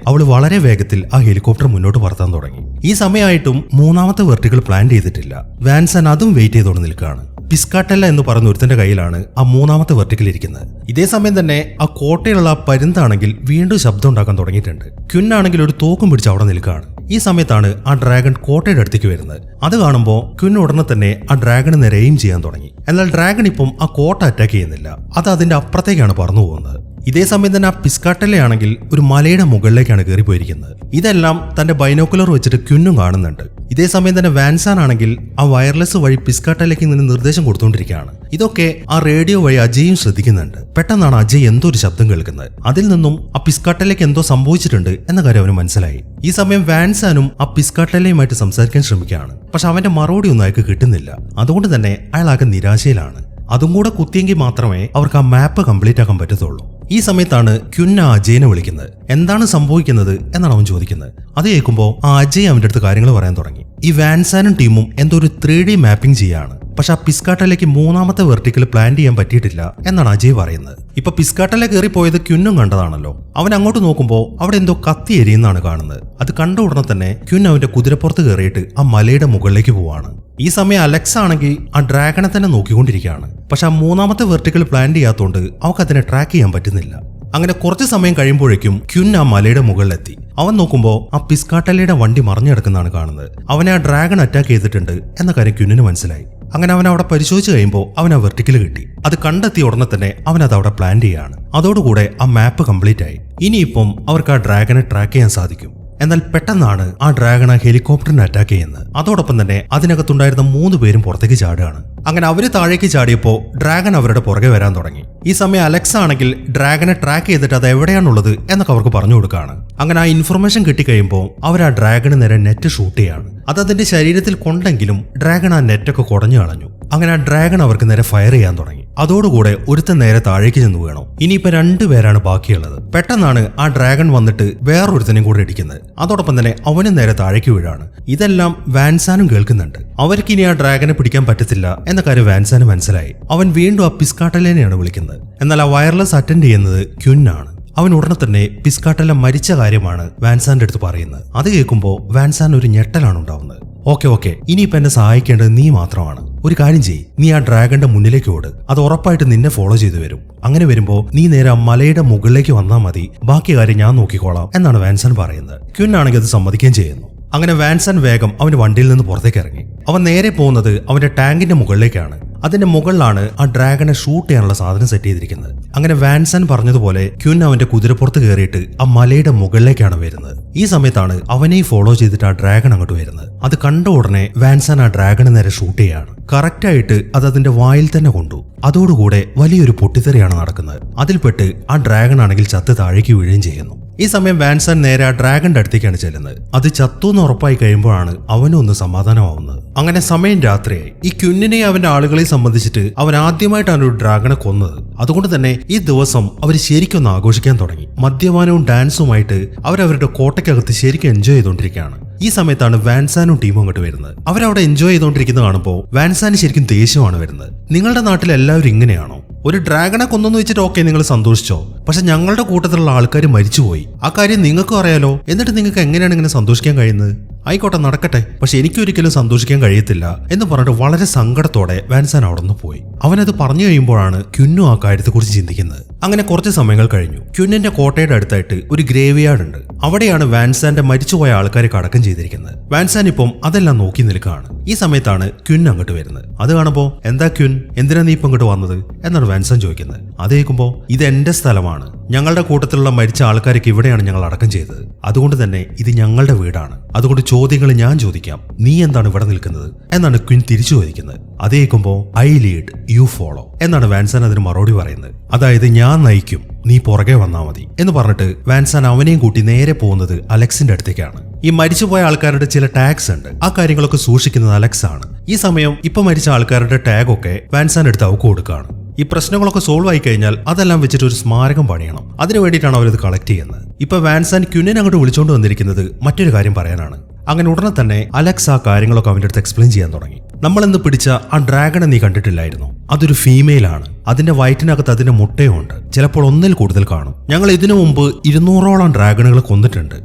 S1: അവൾ വളരെ വേഗത്തിൽ ആ ഹെലികോപ്റ്റർ മുന്നോട്ട് പറത്താൻ തുടങ്ങി. ഈ സമയമായിട്ടും 3ാമത്തെ വെർട്ടിക്കൽ പ്ലാൻ ചെയ്തിട്ടില്ല. വാൻസൺ അതും വെയിറ്റ് ചെയ്തുകൊണ്ട് നിൽക്കുകയാണ്. പിസ്കാട്ടെല്ല എന്ന് പറയുന്ന ഒരുത്തന്റെ കയ്യിലാണ് ആ 3ാമത്തെ വെർട്ടിക്കൽ ഇരിക്കുന്നത്. ഇതേ സമയം തന്നെ ആ കോട്ടയിലുള്ള പരുന്താണെങ്കിൽ വീണ്ടും ശബ്ദം ഉണ്ടാക്കാൻ തുടങ്ങിയിട്ടുണ്ട്. ക്വിൻ ഒരു തോക്കും പിടിച്ച് അവിടെ നിൽക്കുകയാണ്. ഈ സമയത്താണ് ആ ഡ്രാഗൺ കോട്ടയുടെ അടുത്തേക്ക് വരുന്നത്. അത് കാണുമ്പോൾ ക്വിൻ ഉടനെ തന്നെ ആ ഡ്രാഗണ് നേരെ എയിം ചെയ്യാൻ തുടങ്ങി. എന്നാൽ ഡ്രാഗൺ ഇപ്പം ആ കോട്ട അറ്റാക്ക് ചെയ്യുന്നില്ല. അത് അതിന്റെ അപ്പുറത്തേക്കാണ് പറന്നു പോകുന്നത്. ഇതേ സമയം തന്നെ ആ പിസ്കാട്ടെല്ലയാണെങ്കിൽ ഒരു മലയുടെ മുകളിലേക്കാണ് കയറിപ്പോയിരിക്കുന്നത്. ഇതെല്ലാം തന്റെ ബൈനോക്കുലർ വെച്ചിട്ട് ക്വിന്നും കാണുന്നുണ്ട്. ഇതേ സമയം തന്നെ വാൻസാൻ ആണെങ്കിൽ ആ വയർലെസ് വഴി പിസ്കാട്ടെല്ലയ്ക്ക് നിന്ന് നിർദ്ദേശം കൊടുത്തുകൊണ്ടിരിക്കുകയാണ്. ഇതൊക്കെ ആ റേഡിയോ വഴി അജയും ശ്രദ്ധിക്കുന്നുണ്ട്. പെട്ടെന്നാണ് അജയ് എന്തോ ഒരു ശബ്ദം കേൾക്കുന്നത്. അതിൽ നിന്നും ആ പിസ്കാട്ടെല്ലയ്ക്ക് എന്തോ സംഭവിച്ചിട്ടുണ്ട് എന്ന കാര്യം അവന് മനസ്സിലായി. ഈ സമയം വാൻസാനും ആ പിസ്കാട്ടെല്ലയുമായിട്ട് സംസാരിക്കാൻ ശ്രമിക്കുകയാണ്. പക്ഷെ അവന്റെ മറുപടി ഒന്നും അയാൾക്ക് കിട്ടുന്നില്ല. അതുകൊണ്ട് തന്നെ അയാൾ ആകെ നിരാശയിലാണ്. അതും കൂടെ കുത്തിയെങ്കിൽ മാത്രമേ അവർക്ക് ആ മാപ്പ് കംപ്ലീറ്റ് ആക്കാൻ പറ്റത്തുള്ളൂ. ഈ സമയത്താണ് ക്വിൻ ആ അജയനെ വിളിക്കുന്നത്. എന്താണ് സംഭവിക്കുന്നത് എന്നാണ് അവൻ ചോദിക്കുന്നത്. അത് കേൾക്കുമ്പോൾ ആ അജയ് അവന്റെ അടുത്ത് കാര്യങ്ങൾ പറയാൻ തുടങ്ങി. ഈ വാൻസാനും ടീമും എന്തോ ഒരു 3D മാപ്പിംഗ് ചെയ്യാണ്. പക്ഷെ ആ പിസ്കാട്ടെല്ലയ്ക്ക് 3ാമത്തെ വെർട്ടിക്കൽ പ്ലാൻ ചെയ്യാൻ പറ്റിയിട്ടില്ല എന്നാണ് അജയ് പറയുന്നത്. ഇപ്പൊ പിസ്കാട്ടെല്ല കയറിപ്പോയത് ക്വിന്നും കണ്ടതാണല്ലോ. അവൻ അങ്ങോട്ട് നോക്കുമ്പോൾ അവിടെ എന്തോ കത്തി എരിയുന്നാണ് കാണുന്നത്. അത് കണ്ട ഉടനെ തന്നെ ക്വിൻ അവന്റെ കുതിരപ്പുറത്ത് കയറിയിട്ട് ആ മലയുടെ മുകളിലേക്ക് പോവാണ്. ഈ സമയം അലക്സ് ആണെങ്കിൽ ആ ഡ്രാഗനെ തന്നെ നോക്കിക്കൊണ്ടിരിക്കുകയാണ്. പക്ഷെ ആ 3ാമത്തെ വെർട്ടിക്കൽ പ്ലാൻ ചെയ്യാത്തതുകൊണ്ട് അവർക്ക് അതിനെ ട്രാക്ക് ചെയ്യാൻ പറ്റുന്നില്ല. അങ്ങനെ കുറച്ച് സമയം കഴിയുമ്പോഴേക്കും ക്വിൻ ആ മലയുടെ മുകളിലെത്തി. അവൻ നോക്കുമ്പോൾ ആ പിസ്കാട്ടെല്ലയുടെ വണ്ടി മറിഞ്ഞെടുക്കുന്നതാണ് കാണുന്നത്. അവനെ ആ ഡ്രാഗൺ അറ്റാക്ക് ചെയ്തിട്ടുണ്ട് എന്ന കാര്യം ക്വിന്നിന് മനസ്സിലായി. അങ്ങനെ അവൻ അവിടെ പരിശോധിച്ച് കഴിയുമ്പോൾ അവൻ ആ വെർട്ടിക്കൽ കിട്ടി. അത് കണ്ടെത്തിയ ഉടനെ തന്നെ അവൻ അത് അവിടെ പ്ലാൻ ചെയ്യാണ്. അതോടുകൂടെ ആ മാപ്പ് കംപ്ലീറ്റ് ആയി. ഇനിയിപ്പം അവർക്ക് ആ ഡ്രാഗനെ ട്രാക്ക് ചെയ്യാൻ സാധിക്കും. എന്നാൽ പെട്ടെന്നാണ് ആ ഡ്രാഗൺ ആ ഹെലികോപ്റ്ററിനെ അറ്റാക്ക് ചെയ്യുന്നത്. അതോടൊപ്പം തന്നെ അതിനകത്തുണ്ടായിരുന്ന 3 പേരും പുറത്തേക്ക് ചാടുകയാണ്. അങ്ങനെ അവര് താഴേക്ക് ചാടിയപ്പോൾ ഡ്രാഗൺ അവരുടെ പുറകെ വരാൻ തുടങ്ങി. ഈ സമയം അലക്സ് ആണെങ്കിൽ ഡ്രാഗനെ ട്രാക്ക് ചെയ്തിട്ട് അത് എവിടെയാണുള്ളത് എന്നൊക്കെ അവർക്ക് പറഞ്ഞു കൊടുക്കുകയാണ്. അങ്ങനെ ആ ഇൻഫർമേഷൻ കിട്ടിക്കഴിയുമ്പോൾ അവർ ആ ഡ്രാഗണ് നേരെ നെറ്റ് ഷൂട്ട് ചെയ്യാണ്. അത് അതിന്റെ ശരീരത്തിൽ കൊണ്ടെങ്കിലും ഡ്രാഗൺ ആ നെറ്റൊക്കെ കുടഞ്ഞു കളഞ്ഞു. അങ്ങനെ ആ ഡ്രാഗൺ അവർക്ക് നേരെ ഫയർ ചെയ്യാൻ തുടങ്ങി. അതോടുകൂടെ ഒരുത്തൻ നേരെ താഴേക്ക് ചെന്ന് വീണു. ഇനിയിപ്പോ 2 പേരാണ് ബാക്കിയുള്ളത്. പെട്ടെന്നാണ് ആ ഡ്രാഗൺ വന്നിട്ട് വേറൊരുത്തനെയും കൂടെ ഇടിക്കുന്നത്. അതോടൊപ്പം തന്നെ അവനും നേരെ താഴേക്ക് വീഴാണ്. ഇതെല്ലാം വാൻസാനും കേൾക്കുന്നുണ്ട്. അവർക്ക് ഇനി ആ ഡ്രാഗനെ പിടിക്കാൻ പറ്റത്തില്ല എന്ന കാര്യം വാൻസാന് മനസ്സിലായി. അവൻ വീണ്ടും ആ പിസ്കാട്ടെല്ലനെയാണ് വിളിക്കുന്നത്. എന്നാൽ ആ വയർലെസ് അറ്റൻഡ് ചെയ്യുന്നത് ക്വിന്നാണ്. അവൻ ഉടനെ തന്നെ പിസ്കാട്ടെല്ല മരിച്ച കാര്യമാണ് വാൻസാന്റെ അടുത്ത് പറയുന്നത്. അത് കേൾക്കുമ്പോൾ വാൻസാൻ ഒരു ഞെട്ടലാണ് ഉണ്ടാവുന്നത്. ഓക്കെ ഇനിയിപ്പോ എന്നെ സഹായിക്കേണ്ടത് നീ മാത്രമാണ്. ഒരു കാര്യം ചെയ്യ്, നീ ആ ഡ്രാഗന്റെ മുന്നിലേക്ക് ഓട്. അത് ഉറപ്പായിട്ട് നിന്നെ ഫോളോ ചെയ്തു വരും. അങ്ങനെ വരുമ്പോ നീ നേരെ ആ മലയുടെ മുകളിലേക്ക് വന്നാൽ മതി. ബാക്കി കാര്യം ഞാൻ നോക്കിക്കോളാം എന്നാണ് വാൻസൺ പറയുന്നത്. ക്വിൻ ആണെങ്കിൽ അത് സമ്മതിക്കുകയും ചെയ്യുന്നു. അങ്ങനെ വാൻസൺ വേഗം അവന്റെ വണ്ടിയിൽ നിന്ന് പുറത്തേക്ക് ഇറങ്ങി. അവൻ നേരെ പോകുന്നത് അവന്റെ ടാങ്കിന്റെ മുകളിലേക്കാണ്. അതിന്റെ മുകളിലാണ് ആ ഡ്രാഗനെ ഷൂട്ട് ചെയ്യാനുള്ള സാധനം സെറ്റ് ചെയ്തിരിക്കുന്നത്. അങ്ങനെ വാൻസൺ പറഞ്ഞതുപോലെ ക്വിൻ അവന്റെ കുതിരപ്പുറത്ത് കയറിയിട്ട് ആ മലയുടെ മുകളിലേക്കാണ് വരുന്നത്. ഈ സമയത്താണ് അവനെ ഫോളോ ചെയ്തിട്ട് ആ ഡ്രാഗൺ അങ്ങോട്ട് വരുന്നത്. അത് കണ്ട ഉടനെ വാൻസൺ ആ ഡ്രാഗനെ നേരെ ഷൂട്ട് ചെയ്യാണ്. കറക്റ്റായിട്ട് അത് അതിന്റെ വായിൽ തന്നെ കൊണ്ടു. അതോടുകൂടെ വലിയൊരു പൊട്ടിത്തെറിയാണ് നടക്കുന്നത്. അതിൽപ്പെട്ട് ആ ഡ്രാഗൺ ആണെങ്കിൽ ചത്ത് താഴേക്ക് വീഴുകയും ചെയ്യുന്നു. ഈ സമയം വാൻസൺ നേരെ ആ ഡ്രാഗന്റെ അടുത്തേക്കാണ് ചെല്ലുന്നത്. അത് ചത്തുന്ന് ഉറപ്പായി കഴിയുമ്പോഴാണ് അവനും ഒന്ന് സമാധാനമാവുന്നത്. അങ്ങനെ സമയം രാത്രിയായി. ഈ ക്വിന്നിനെ അവന്റെ ആളുകളെ സംബന്ധിച്ചിട്ട് അവൻ ആദ്യമായിട്ടാണ് ഒരു ഡ്രാഗനെ കൊന്നത്. അതുകൊണ്ട് തന്നെ ഈ ദിവസം അവർ ശരിക്കും ഒന്ന് ആഘോഷിക്കാൻ തുടങ്ങി. മദ്യപാനവും ഡാൻസുമായിട്ട് അവരവരുടെ കോട്ടയ്ക്കകത്ത് ശരിക്കും എൻജോയ് ചെയ്തുകൊണ്ടിരിക്കുകയാണ്. ഈ സമയത്താണ് വാൻസാനും ടീമും അങ്ങോട്ട് വരുന്നത്. അവരവിടെ എൻജോയ് ചെയ്തുകൊണ്ടിരിക്കുന്നത് കാണുമ്പോൾ വാൻസാന് ശരിക്കും ദേഷ്യമാണ് വരുന്നത്. നിങ്ങളുടെ നാട്ടിൽ എല്ലാവരും ഇങ്ങനെയാണോ? ഒരു ഡ്രാഗനെ കൊന്നെന്ന് വെച്ചിട്ട് ഓക്കെ നിങ്ങൾ സന്തോഷിച്ചോ, പക്ഷെ ഞങ്ങളുടെ കൂട്ടത്തിലുള്ള ആൾക്കാർ മരിച്ചുപോയി. ആ കാര്യം നിങ്ങൾക്കും അറിയാലോ. എന്നിട്ട് നിങ്ങൾക്ക് എങ്ങനെയാണ് ഇങ്ങനെ സന്തോഷിക്കാൻ കഴിയുന്നത്? ആയിക്കോട്ടെ നടക്കട്ടെ, പക്ഷെ എനിക്കൊരിക്കലും സന്തോഷിക്കാൻ കഴിയത്തില്ല എന്ന് പറഞ്ഞിട്ട് വളരെ സങ്കടത്തോടെ വാൻസാൻ അവിടെ നിന്ന് പോയി. അവനത് പറഞ്ഞു കഴിയുമ്പോഴാണ് ക്വിന്നും ആ കാര്യത്തെക്കുറിച്ച് ചിന്തിക്കുന്നത്. അങ്ങനെ കുറച്ച് സമയങ്ങൾ കഴിഞ്ഞു. ക്വിന്നിന്റെ കോട്ടയുടെ അടുത്തായിട്ട് ഒരു ഗ്രേവ് യാർഡ് ഉണ്ട്. അവിടെയാണ് വാൻസാന്റെ മരിച്ചുപോയ ആൾക്കാരെ അടക്കം ചെയ്തിരിക്കുന്നത്. വാൻസാൻ ഇപ്പം അതെല്ലാം നോക്കി നിൽക്കുകയാണ്. ഈ സമയത്താണ് ക്വിൻ അങ്ങോട്ട് വരുന്നത്. അത് കാണുമ്പോൾ എന്താ ക്വിൻ, എന്തിനാ നീ ഇപ്പം ഇങ്ങോട്ട് വന്നത് എന്നാണ് വാൻസാൻ ചോദിക്കുന്നത്. അത് കേൾക്കുമ്പോൾ ഇത് എന്റെ സ്ഥലമാണ്, ഞങ്ങളുടെ കൂട്ടത്തിലുള്ള മരിച്ച ആൾക്കാരൊക്കെ ഇവിടെയാണ് ഞങ്ങൾ അടക്കം ചെയ്തത്. അതുകൊണ്ട് തന്നെ ഇത് ഞങ്ങളുടെ വീടാണ്. അതുകൊണ്ട് ചോദ്യങ്ങൾ ഞാൻ ചോദിക്കാം, നീ എന്താണ് ഇവിടെ നിൽക്കുന്നത് എന്നാണ് ക്വിൻ തിരിച്ചു ചോദിക്കുന്നത്. അത് കേൾക്കുമ്പോൾ ഐ ലീഡ് യു ഫോളോ എന്നാണ് വാൻസൺ അതിന് മറുപടി പറയുന്നത്. അതായത് ഞാൻ നയിക്കും, നീ പുറകെ വന്നാ മതി എന്ന് പറഞ്ഞിട്ട് വാൻസാൻ അവനെയും കൂട്ടി നേരെ പോകുന്നത് അലക്സിന്റെ അടുത്തേക്കാണ്. ഈ മരിച്ചുപോയ ആൾക്കാരുടെ ചില ടാഗ്സ് ഉണ്ട്, ആ കാര്യങ്ങളൊക്കെ സൂക്ഷിക്കുന്നത് അലക്സ് ആണ്. ഈ സമയം ഇപ്പൊ മരിച്ച ആൾക്കാരുടെ ടാഗ് ഒക്കെ വാൻസാൻ എടുത്ത് അവക്ക് കൊടുക്കുകയാണ്. ഈ പ്രശ്നങ്ങളൊക്കെ സോൾവ് ആയി കഴിഞ്ഞാൽ അതെല്ലാം വെച്ചിട്ട് ഒരു സ്മാരകം പണിയണം. അതിനു വേണ്ടിയിട്ടാണ് അവരത് കളക്ട് ചെയ്യുന്നത്. ഇപ്പൊ വാൻസാൻ ക്യുന്നിനെ അങ്ങോട്ട് വിളിച്ചോണ്ട് വന്നിരിക്കുന്നത് മറ്റൊരു കാര്യം പറയാനാണ്. അങ്ങനെ ഉടനെ തന്നെ അലക്സ് ആ കാര്യങ്ങളൊക്കെ അവന്റെ അടുത്ത് എക്സ്പ്ലെയിൻ ചെയ്യാൻ തുടങ്ങി. നമ്മളിന്ന് പിടിച്ച ആ ഡ്രാഗണെ നീ കണ്ടിട്ടില്ലായിരുന്നു? അതൊരു ഫീമെയിൽ ആണ്. അതിന്റെ വയറ്റിനകത്ത് അതിന്റെ മുട്ടയുണ്ട്. ചിലപ്പോൾ ഒന്നിൽ കൂടുതൽ കാണും. ഞങ്ങൾ ഇതിനു മുമ്പ് 200ഓളം ഡ്രാഗണുകൾ കൊന്നിട്ടുണ്ട്.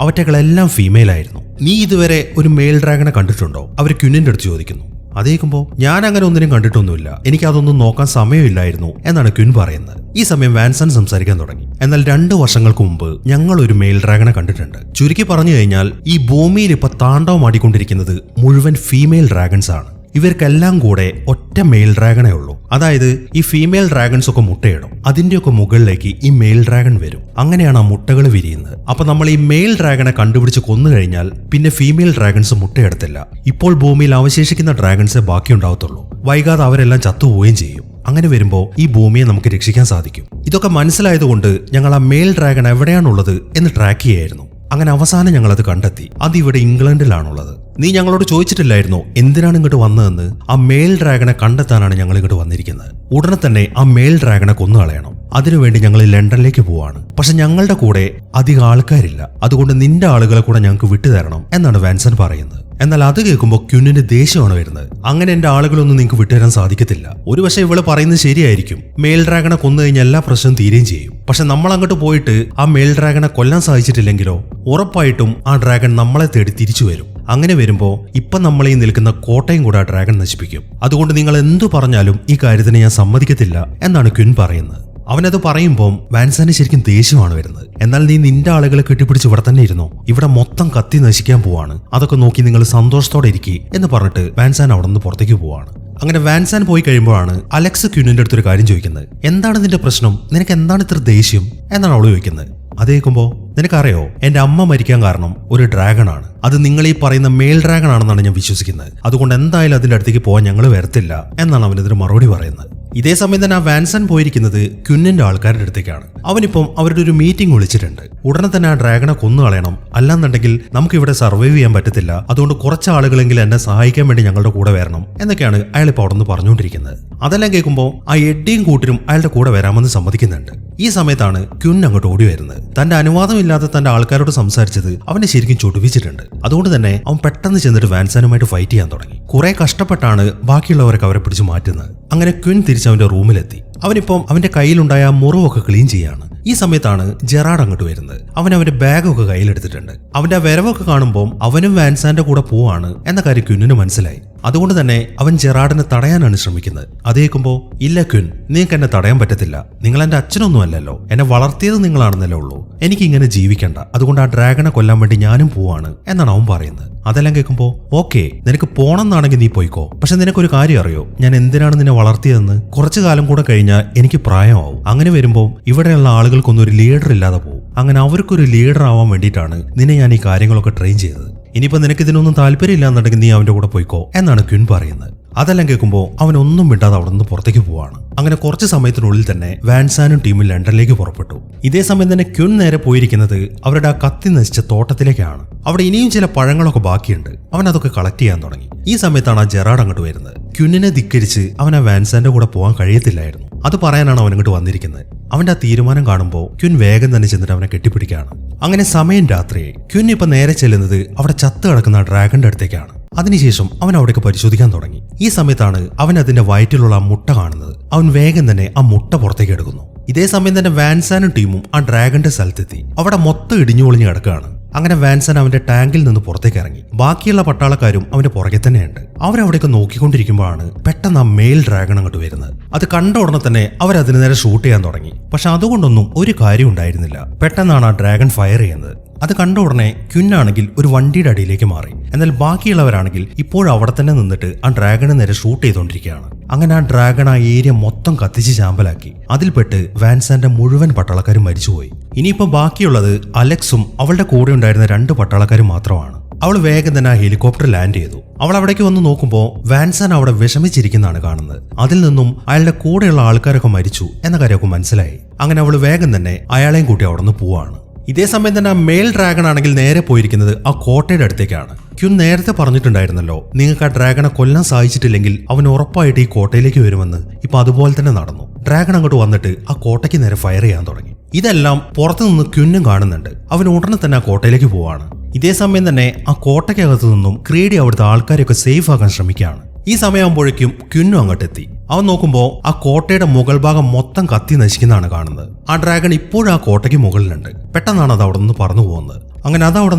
S1: അവറ്റകളെല്ലാം ഫീമെയിൽ ആയിരുന്നു. നീ ഇതുവരെ ഒരു മെയിൽ ഡ്രാഗണെ കണ്ടിട്ടുണ്ടോ? അവർ ക്യുന്നിന്റെ അടുത്ത് ചോദിക്കുന്നു. അതേക്കുമ്പോ ഞാൻ അങ്ങനെ ഒന്നിനും കണ്ടിട്ടൊന്നുമില്ല, എനിക്ക് അതൊന്നും നോക്കാൻ സമയമില്ലായിരുന്നു എന്നാണ് ക്വിൻ പറയുന്നത്. ഈ സമയം വാൻസൺ സംസാരിക്കാൻ തുടങ്ങി. എന്നാൽ 2 വർഷങ്ങൾക്ക് മുമ്പ് ഞങ്ങൾ ഒരു മെയിൽ ഡ്രാഗണെ കണ്ടിട്ടുണ്ട്. ചുരുക്കി പറഞ്ഞു കഴിഞ്ഞാൽ ഈ ഭൂമിയിൽ ഇപ്പൊ താണ്ഡവമാടിക്കൊണ്ടിരിക്കുന്നത് മുഴുവൻ ഫീമെയിൽ ഡ്രാഗൺസ് ആണ്. ഇവർക്കെല്ലാം കൂടെ ഒറ്റ മെയിൽ ഡ്രാഗണേ ഉള്ളൂ. അതായത് ഈ ഫീമെയിൽ ഡ്രാഗൺസ് ഒക്കെ മുട്ടയിടും. അതിന്റെയൊക്കെ മുകളിലേക്ക് ഈ മെയിൽ ഡ്രാഗൺ വരും. അങ്ങനെയാണ് ആ മുട്ടകൾ വിരിയുന്നത്. അപ്പൊ നമ്മൾ ഈ മെയിൽ ഡ്രാഗണെ കണ്ടുപിടിച്ച് കൊന്നു കഴിഞ്ഞാൽ പിന്നെ ഫീമെയിൽ ഡ്രാഗൺസ് മുട്ടയെടുത്തില്ല. ഇപ്പോൾ ഭൂമിയിൽ അവശേഷിക്കുന്ന ഡ്രാഗൺസേ ബാക്കിയുണ്ടാവത്തുള്ളൂ. വൈകാതെ അവരെല്ലാം ചത്തുപോവുകയും ചെയ്യും. അങ്ങനെ വരുമ്പോൾ ഈ ഭൂമിയെ നമുക്ക് രക്ഷിക്കാൻ സാധിക്കും. ഇതൊക്കെ മനസ്സിലായതുകൊണ്ട് ഞങ്ങൾ ആ മെയിൽ ഡ്രാഗൺ എവിടെയാണുള്ളത് എന്ന് ട്രാക്ക് ചെയ്യായിരുന്നു. അങ്ങനെ അവസാനം ഞങ്ങളത് കണ്ടെത്തി. അത് ഇവിടെ ഇംഗ്ലണ്ടിലാണുള്ളത്. നീ ഞങ്ങളോട് ചോദിച്ചിട്ടില്ലായിരുന്നോ എന്തിനാണ് ഇങ്ങോട്ട് വന്നതെന്ന്? ആ മെയിൽ ഡ്രാഗണെ കണ്ടെത്താനാണ് ഞങ്ങൾ ഇങ്ങോട്ട് വന്നിരിക്കുന്നത്. ഉടനെ തന്നെ ആ മെയിൽ ഡ്രാഗണെ കൊന്നുകളയണം. അതിനുവേണ്ടി ഞങ്ങൾ ലണ്ടനിലേക്ക് പോവാണ്. പക്ഷെ ഞങ്ങളുടെ കൂടെ അധികം ആൾക്കാരില്ല. അതുകൊണ്ട് നിന്റെ ആളുകളെ കൂടെ ഞങ്ങൾക്ക് വിട്ടുതരണം എന്നാണ് വാൻസൺ പറയുന്നത്. എന്നാൽ അത് കേൾക്കുമ്പോൾ ക്യുന്നിന്റെ ദേഷ്യമാണ് വരുന്നത്. അങ്ങനെ എന്റെ ആളുകളൊന്നും നിങ്ങൾക്ക് വിട്ടുതരാൻ സാധിക്കത്തില്ല. ഒരു പക്ഷേ ഇവള് പറയുന്നത് ശരിയായിരിക്കും. മെയിൽ ഡ്രാഗണെ കൊന്നു കഴിഞ്ഞാൽ എല്ലാ പ്രശ്നവും തീരുകയും ചെയ്യും. പക്ഷെ നമ്മൾ അങ്ങോട്ട് പോയിട്ട് ആ മെയിൽ ഡ്രാഗണെ കൊല്ലാൻ സാധിച്ചിട്ടില്ലെങ്കിലോ ഉറപ്പായിട്ടും ആ ഡ്രാഗൺ നമ്മളെ തേടി തിരിച്ചു വരും. അങ്ങനെ വരുമ്പോ ഇപ്പൊ നമ്മൾ ഈ നിൽക്കുന്ന കോട്ടയും കൂടെ ആ ഡ്രാഗൺ നശിപ്പിക്കും. അതുകൊണ്ട് നിങ്ങൾ എന്തു പറഞ്ഞാലും ഈ കാര്യത്തിന് ഞാൻ സമ്മതിക്കത്തില്ല എന്നാണ് ക്വിൻ പറയുന്നത്. അവനത് പറയുമ്പോൾ വാൻസാന് ശരിക്കും ദേഷ്യമാണ് വരുന്നത്. എന്നാൽ നീ നിന്റെ ആളുകളെ കെട്ടിപ്പിടിച്ച് ഇവിടെ തന്നെ ഇരുന്നോ, ഇവിടെ മൊത്തം കത്തി നശിക്കാൻ പോവാണ്, അതൊക്കെ നോക്കി നിങ്ങൾ സന്തോഷത്തോടെ ഇരിക്കുക എന്ന് പറഞ്ഞിട്ട് വാൻസാൻ അവിടെ നിന്ന് പുറത്തേക്ക് പോവാണ്. അങ്ങനെ വാൻസാൻ പോയി കഴിയുമ്പോഴാണ് അലക്സ് ക്വിന്നിന്റെ അടുത്തൊരു കാര്യം ചോദിക്കുന്നത്. എന്താണ് നിന്റെ പ്രശ്നം? നിനക്ക് എന്താണ് ഇത്ര ദേഷ്യം എന്നാണ് അവള് ചോദിക്കുന്നത്. അതേക്കുമ്പോ നിനക്കറിയോ എന്റെ അമ്മ മരിക്കാൻ കാരണം ഒരു ഡ്രാഗൺ ആണ്. അത് നിങ്ങൾ ഈ പറയുന്ന മെയിൽ ഡ്രാഗൺ ആണെന്നാണ് ഞാൻ വിശ്വസിക്കുന്നത്. അതുകൊണ്ട് എന്തായാലും അതിന്റെ അടുത്തേക്ക് പോകാൻ ഞങ്ങൾ വരത്തില്ല എന്നാണ് അവനതിന് മറുപടി പറയുന്നത്. ഇതേ സമയം തന്നെ ആ വാൻസൺ പോയിരിക്കുന്നത് ക്വിന്നിന്റെ ആൾക്കാരുടെ അടുത്തേക്കാണ്. അവനിപ്പം അവരുടെ ഒരു മീറ്റിംഗ് വിളിച്ചിട്ടുണ്ട്. ഉടനെ തന്നെ ആ ഡ്രാഗണെ കൊന്നു കളയണം, അല്ലാന്നുണ്ടെങ്കിൽ നമുക്ക് ഇവിടെ സർവൈവ് ചെയ്യാൻ പറ്റത്തില്ല. അതുകൊണ്ട് കുറച്ച് ആളുകളെങ്കിലും എന്നെ സഹായിക്കാൻ വേണ്ടി ഞങ്ങളുടെ കൂടെ വരണം എന്നൊക്കെയാണ് അയാൾ ഇപ്പോൾ അവിടെ നിന്ന് പറഞ്ഞുകൊണ്ടിരിക്കുന്നത്. അതെല്ലാം കേൾക്കുമ്പോൾ ആ എഡ്ഡിയും കൂട്ടരും അയാളുടെ കൂടെ വരാമെന്ന് സമ്മതിക്കുന്നുണ്ട്. ഈ സമയത്താണ് ക്വിൻ അങ്ങോട്ട് ഓടി വരുന്നത്. തന്റെ അനുവാദമില്ലാതെ തന്റെ ആൾക്കാരോട് സംസാരിച്ചത് അവനെ ശരിക്കും ചൊടിപ്പിച്ചിട്ടുണ്ട്. അതുകൊണ്ട് തന്നെ അവൻ പെട്ടെന്ന് ചെന്നിട്ട് വാൻസാനുമായിട്ട് ഫൈറ്റ് ചെയ്യാൻ തുടങ്ങി. കുറെ കഷ്ടപ്പെട്ടാണ് ബാക്കിയുള്ളവരൊക്കെ അവരെ പിടിച്ചു മാറ്റുന്നത്. അങ്ങനെ ക്വിൻ തിരിച്ച് അവന്റെ റൂമിലെത്തി. അവനിപ്പം അവന്റെ കയ്യിലുണ്ടായ ആ മുറിവൊക്കെ ക്ലീൻ ചെയ്യാണ്. ഈ സമയത്താണ് ജെറാഡ് അങ്ങോട്ട് വരുന്നത്. അവൻ അവന്റെ ബാഗൊക്കെ കയ്യിലെടുത്തിട്ടുണ്ട്. അവന്റെ ആ വരവൊക്കെ കാണുമ്പോൾ അവനും വാൻസാന്റെ കൂടെ പോവാണ് എന്ന കാര്യം ക്വിന്നിന് മനസ്സിലായി. അതുകൊണ്ട് തന്നെ അവൻ ജെറാഡിനെ തടയാനാണ് ശ്രമിക്കുന്നത്. അതേക്കുമ്പോ ഇല്ല ക്വിൻ, നിങ്ങൾക്ക് എന്നെ തടയാൻ പറ്റത്തില്ല. നിങ്ങൾ എന്റെ അച്ഛനൊന്നും അല്ലല്ലോ, എന്നെ വളർത്തിയത് നിങ്ങളാണെന്നല്ലേ ഉള്ളൂ. എനിക്ക് ഇങ്ങനെ ജീവിക്കണ്ട. അതുകൊണ്ട് ആ ഡ്രാഗണെ കൊല്ലാൻ വേണ്ടി ഞാനും പോവാണ് എന്നാണ് അവൻ പറയുന്നത്. അതെല്ലാം കേൾക്കുമ്പോ ഓക്കെ, നിനക്ക് പോണെന്നാണെങ്കിൽ നീ പോയിക്കോ. പക്ഷെ നിനക്കൊരു കാര്യം അറിയോ, ഞാൻ എന്തിനാണ് നിന്നെ വളർത്തിയതെന്ന്? കുറച്ചു കാലം കൂടെ കഴിഞ്ഞാൽ എനിക്ക് പ്രായമാവും. അങ്ങനെ വരുമ്പോൾ ഇവിടെയുള്ള ആളുകൾക്കൊന്നും ഒരു ലീഡർ ഇല്ലാതെ പോകും. അങ്ങനെ അവർക്കൊരു ലീഡർ ആവാൻ വേണ്ടിയിട്ടാണ് നിന്നെ ഞാൻ ഈ കാര്യങ്ങളൊക്കെ ട്രെയിൻ ചെയ്തത്. ഇനിയിപ്പോ നിനക്ക് ഇതിനൊന്നും താല്പര്യമില്ല എന്നുണ്ടെങ്കിൽ നീ അവന്റെ കൂടെ പോയിക്കോ എന്നാണ് ക്വിൻ പറയുന്നത്. അതെല്ലാം കേൾക്കുമ്പോൾ അവനൊന്നും വിടാതെ അവിടെ നിന്ന് പുറത്തേക്ക് പോവാണ്. അങ്ങനെ കുറച്ച് സമയത്തിനുള്ളിൽ തന്നെ വാൻസാനും ടീമും ലണ്ടനിലേക്ക് പുറപ്പെട്ടു. ഇതേ സമയം തന്നെ ക്വിൻ നേരെ പോയിരിക്കുന്നത് അവരുടെ ആ കത്തി നശിച്ച തോട്ടത്തിലേക്കാണ്. അവിടെ ഇനിയും ചില പഴങ്ങളൊക്കെ ബാക്കിയുണ്ട്. അവൻ അതൊക്കെ കളക്ട് ചെയ്യാൻ തുടങ്ങി. ഈ സമയത്താണ് ആ ജെറാഡ് അങ്ങോട്ട് വരുന്നത്. ക്വിന്നിനെ ധിക്കരിച്ച് അവൻ ആ വാൻസാന്റെ കൂടെ പോകാൻ കഴിയത്തില്ലായിരുന്നു. അത് പറയാനാണ് അവൻ അങ്ങോട്ട് വന്നിരിക്കുന്നത്. അവന്റെ ആ തീരുമാനം കാണുമ്പോൾ ക്വിൻ വേഗം തന്നെ ചെന്നിട്ട് അവനെ കെട്ടിപ്പിടിക്കുകയാണ്. അങ്ങനെ സമയം രാത്രിയായി. ക്വിൻ ഇപ്പൊ നേരെ ചെല്ലുന്നത് അവിടെ ചത്ത് കിടക്കുന്ന ഡ്രാഗന്റെ അടുത്തേക്കാണ്. അതിനുശേഷം അവൻ അവിടേക്ക് പരിശോധിക്കാൻ തുടങ്ങി. ഈ സമയത്താണ് അവൻ അതിന്റെ വയറ്റിലുള്ള ആ മുട്ട കാണുന്നത്. അവൻ വേഗം തന്നെ ആ മുട്ട പുറത്തേക്ക് എടുക്കുന്നു. ഇതേ സമയം തന്നെ വാൻസാനും ടീമും ആ ഡ്രാഗന്റെ സ്ഥലത്തെത്തി. അവിടെ മൊത്തം ഇടിഞ്ഞു പൊളിഞ്ഞ് കിടക്കുകയാണ്. അങ്ങനെ വാൻസൺ അവന്റെ ടാങ്കിൽ നിന്ന് പുറത്തേക്ക് ഇറങ്ങി. ബാക്കിയുള്ള പട്ടാളക്കാരും അവന്റെ പുറകെ തന്നെയുണ്ട്. അവരവിടേക്ക് നോക്കിക്കൊണ്ടിരിക്കുമ്പോഴാണ് പെട്ടെന്ന് ആ മെയിൽ ഡ്രാഗൺ അങ്ങോട്ട് വരുന്നത്. അത് കണ്ട ഉടനെ തന്നെ അവരതിന് നേരെ ഷൂട്ട് ചെയ്യാൻ തുടങ്ങി. പക്ഷെ അതുകൊണ്ടൊന്നും ഒരു കാര്യം ഉണ്ടായിരുന്നില്ല. പെട്ടെന്നാണ് ആ ഡ്രാഗൺ ഫയർ ചെയ്യുന്നത്. അത് കണ്ട ഉടനെ ക്വിന്നാണെങ്കിൽ ഒരു വണ്ടിയുടെ അടിയിലേക്ക് മാറി. എന്നാൽ ബാക്കിയുള്ളവരാണെങ്കിൽ ഇപ്പോഴും അവിടെ തന്നെ നിന്നിട്ട് ആ ഡ്രാഗനെ നേരെ ഷൂട്ട് ചെയ്തുകൊണ്ടിരിക്കുകയാണ്. അങ്ങനെ ആ ഡ്രാഗൺ ആ ഏരിയ മൊത്തം കത്തിച്ച് ചാമ്പലാക്കി. അതിൽപ്പെട്ട് വാൻസാന്റെ മുഴുവൻ പട്ടാളക്കാരും മരിച്ചുപോയി. ഇനിയിപ്പോ ബാക്കിയുള്ളത് അലക്സും അവളുടെ കൂടെ ഉണ്ടായിരുന്ന 2 പട്ടാളക്കാരും മാത്രമാണ്. അവൾ വേഗം തന്നെ ആ ഹെലികോപ്റ്റർ ലാൻഡ് ചെയ്തു. അവൾ അവിടേക്ക് വന്ന് നോക്കുമ്പോൾ വാൻസാൻ അവിടെ വിഷമിച്ചിരിക്കുന്നതാണ് കാണുന്നത്. അതിൽ നിന്നും അയാളുടെ കൂടെയുള്ള ആൾക്കാരൊക്കെ മരിച്ചു എന്ന കാര്യമൊക്കെ മനസ്സിലായി. അങ്ങനെ അവൾ വേഗം തന്നെ അയാളെയും കൂട്ടി അവിടെ നിന്ന് പോവാണ്. ഇതേ സമയം തന്നെ ആ മെയിൽ ഡ്രാഗൺ ആണെങ്കിൽ നേരെ പോയിരിക്കുന്നത് ആ കോട്ടയുടെ അടുത്തേക്കാണ്. ക്യുൻ നേരത്തെ പറഞ്ഞിട്ടുണ്ടായിരുന്നല്ലോ, നിങ്ങൾക്ക് ആ ഡ്രാഗണെ കൊല്ലാൻ സാധിച്ചിട്ടില്ലെങ്കിൽ അവൻ ഉറപ്പായിട്ട് ഈ കോട്ടയിലേക്ക് വരുമെന്ന്. ഇപ്പൊ അതുപോലെ തന്നെ നടന്നു. ഡ്രാഗൺ അങ്ങോട്ട് വന്നിട്ട് ആ കോട്ടയ്ക്ക് നേരെ ഫയർ ചെയ്യാൻ തുടങ്ങി. ഇതെല്ലാം പുറത്തുനിന്ന് ക്യുന്നും കാണുന്നുണ്ട്. അവൻ ഉടനെ തന്നെ ആ കോട്ടയിലേക്ക് പോവാണ്. ഇതേ സമയം തന്നെ ആ കോട്ടയ്ക്കകത്തു നിന്നും ക്രീഡി അവിടുത്തെ ആൾക്കാരെയൊക്കെ സേഫ് ആക്കാൻ ശ്രമിക്കുകയാണ്. ഈ സമയമാകുമ്പോഴേക്കും ക്യുന്നും അങ്ങോട്ടെത്തി. അവൻ നോക്കുമ്പോൾ ആ കോട്ടയുടെ മുകൾ ഭാഗം മൊത്തം കത്തി നശിക്കുന്നതാണ് കാണുന്നത്. ആ ഡ്രാഗൺ ഇപ്പോഴും ആ കോട്ടയ്ക്ക് മുകളിലുണ്ട്. പെട്ടെന്നാണ് അത് അവിടെ നിന്ന് പറന്നു പോകുന്നത്. അങ്ങനെ അത് അവിടെ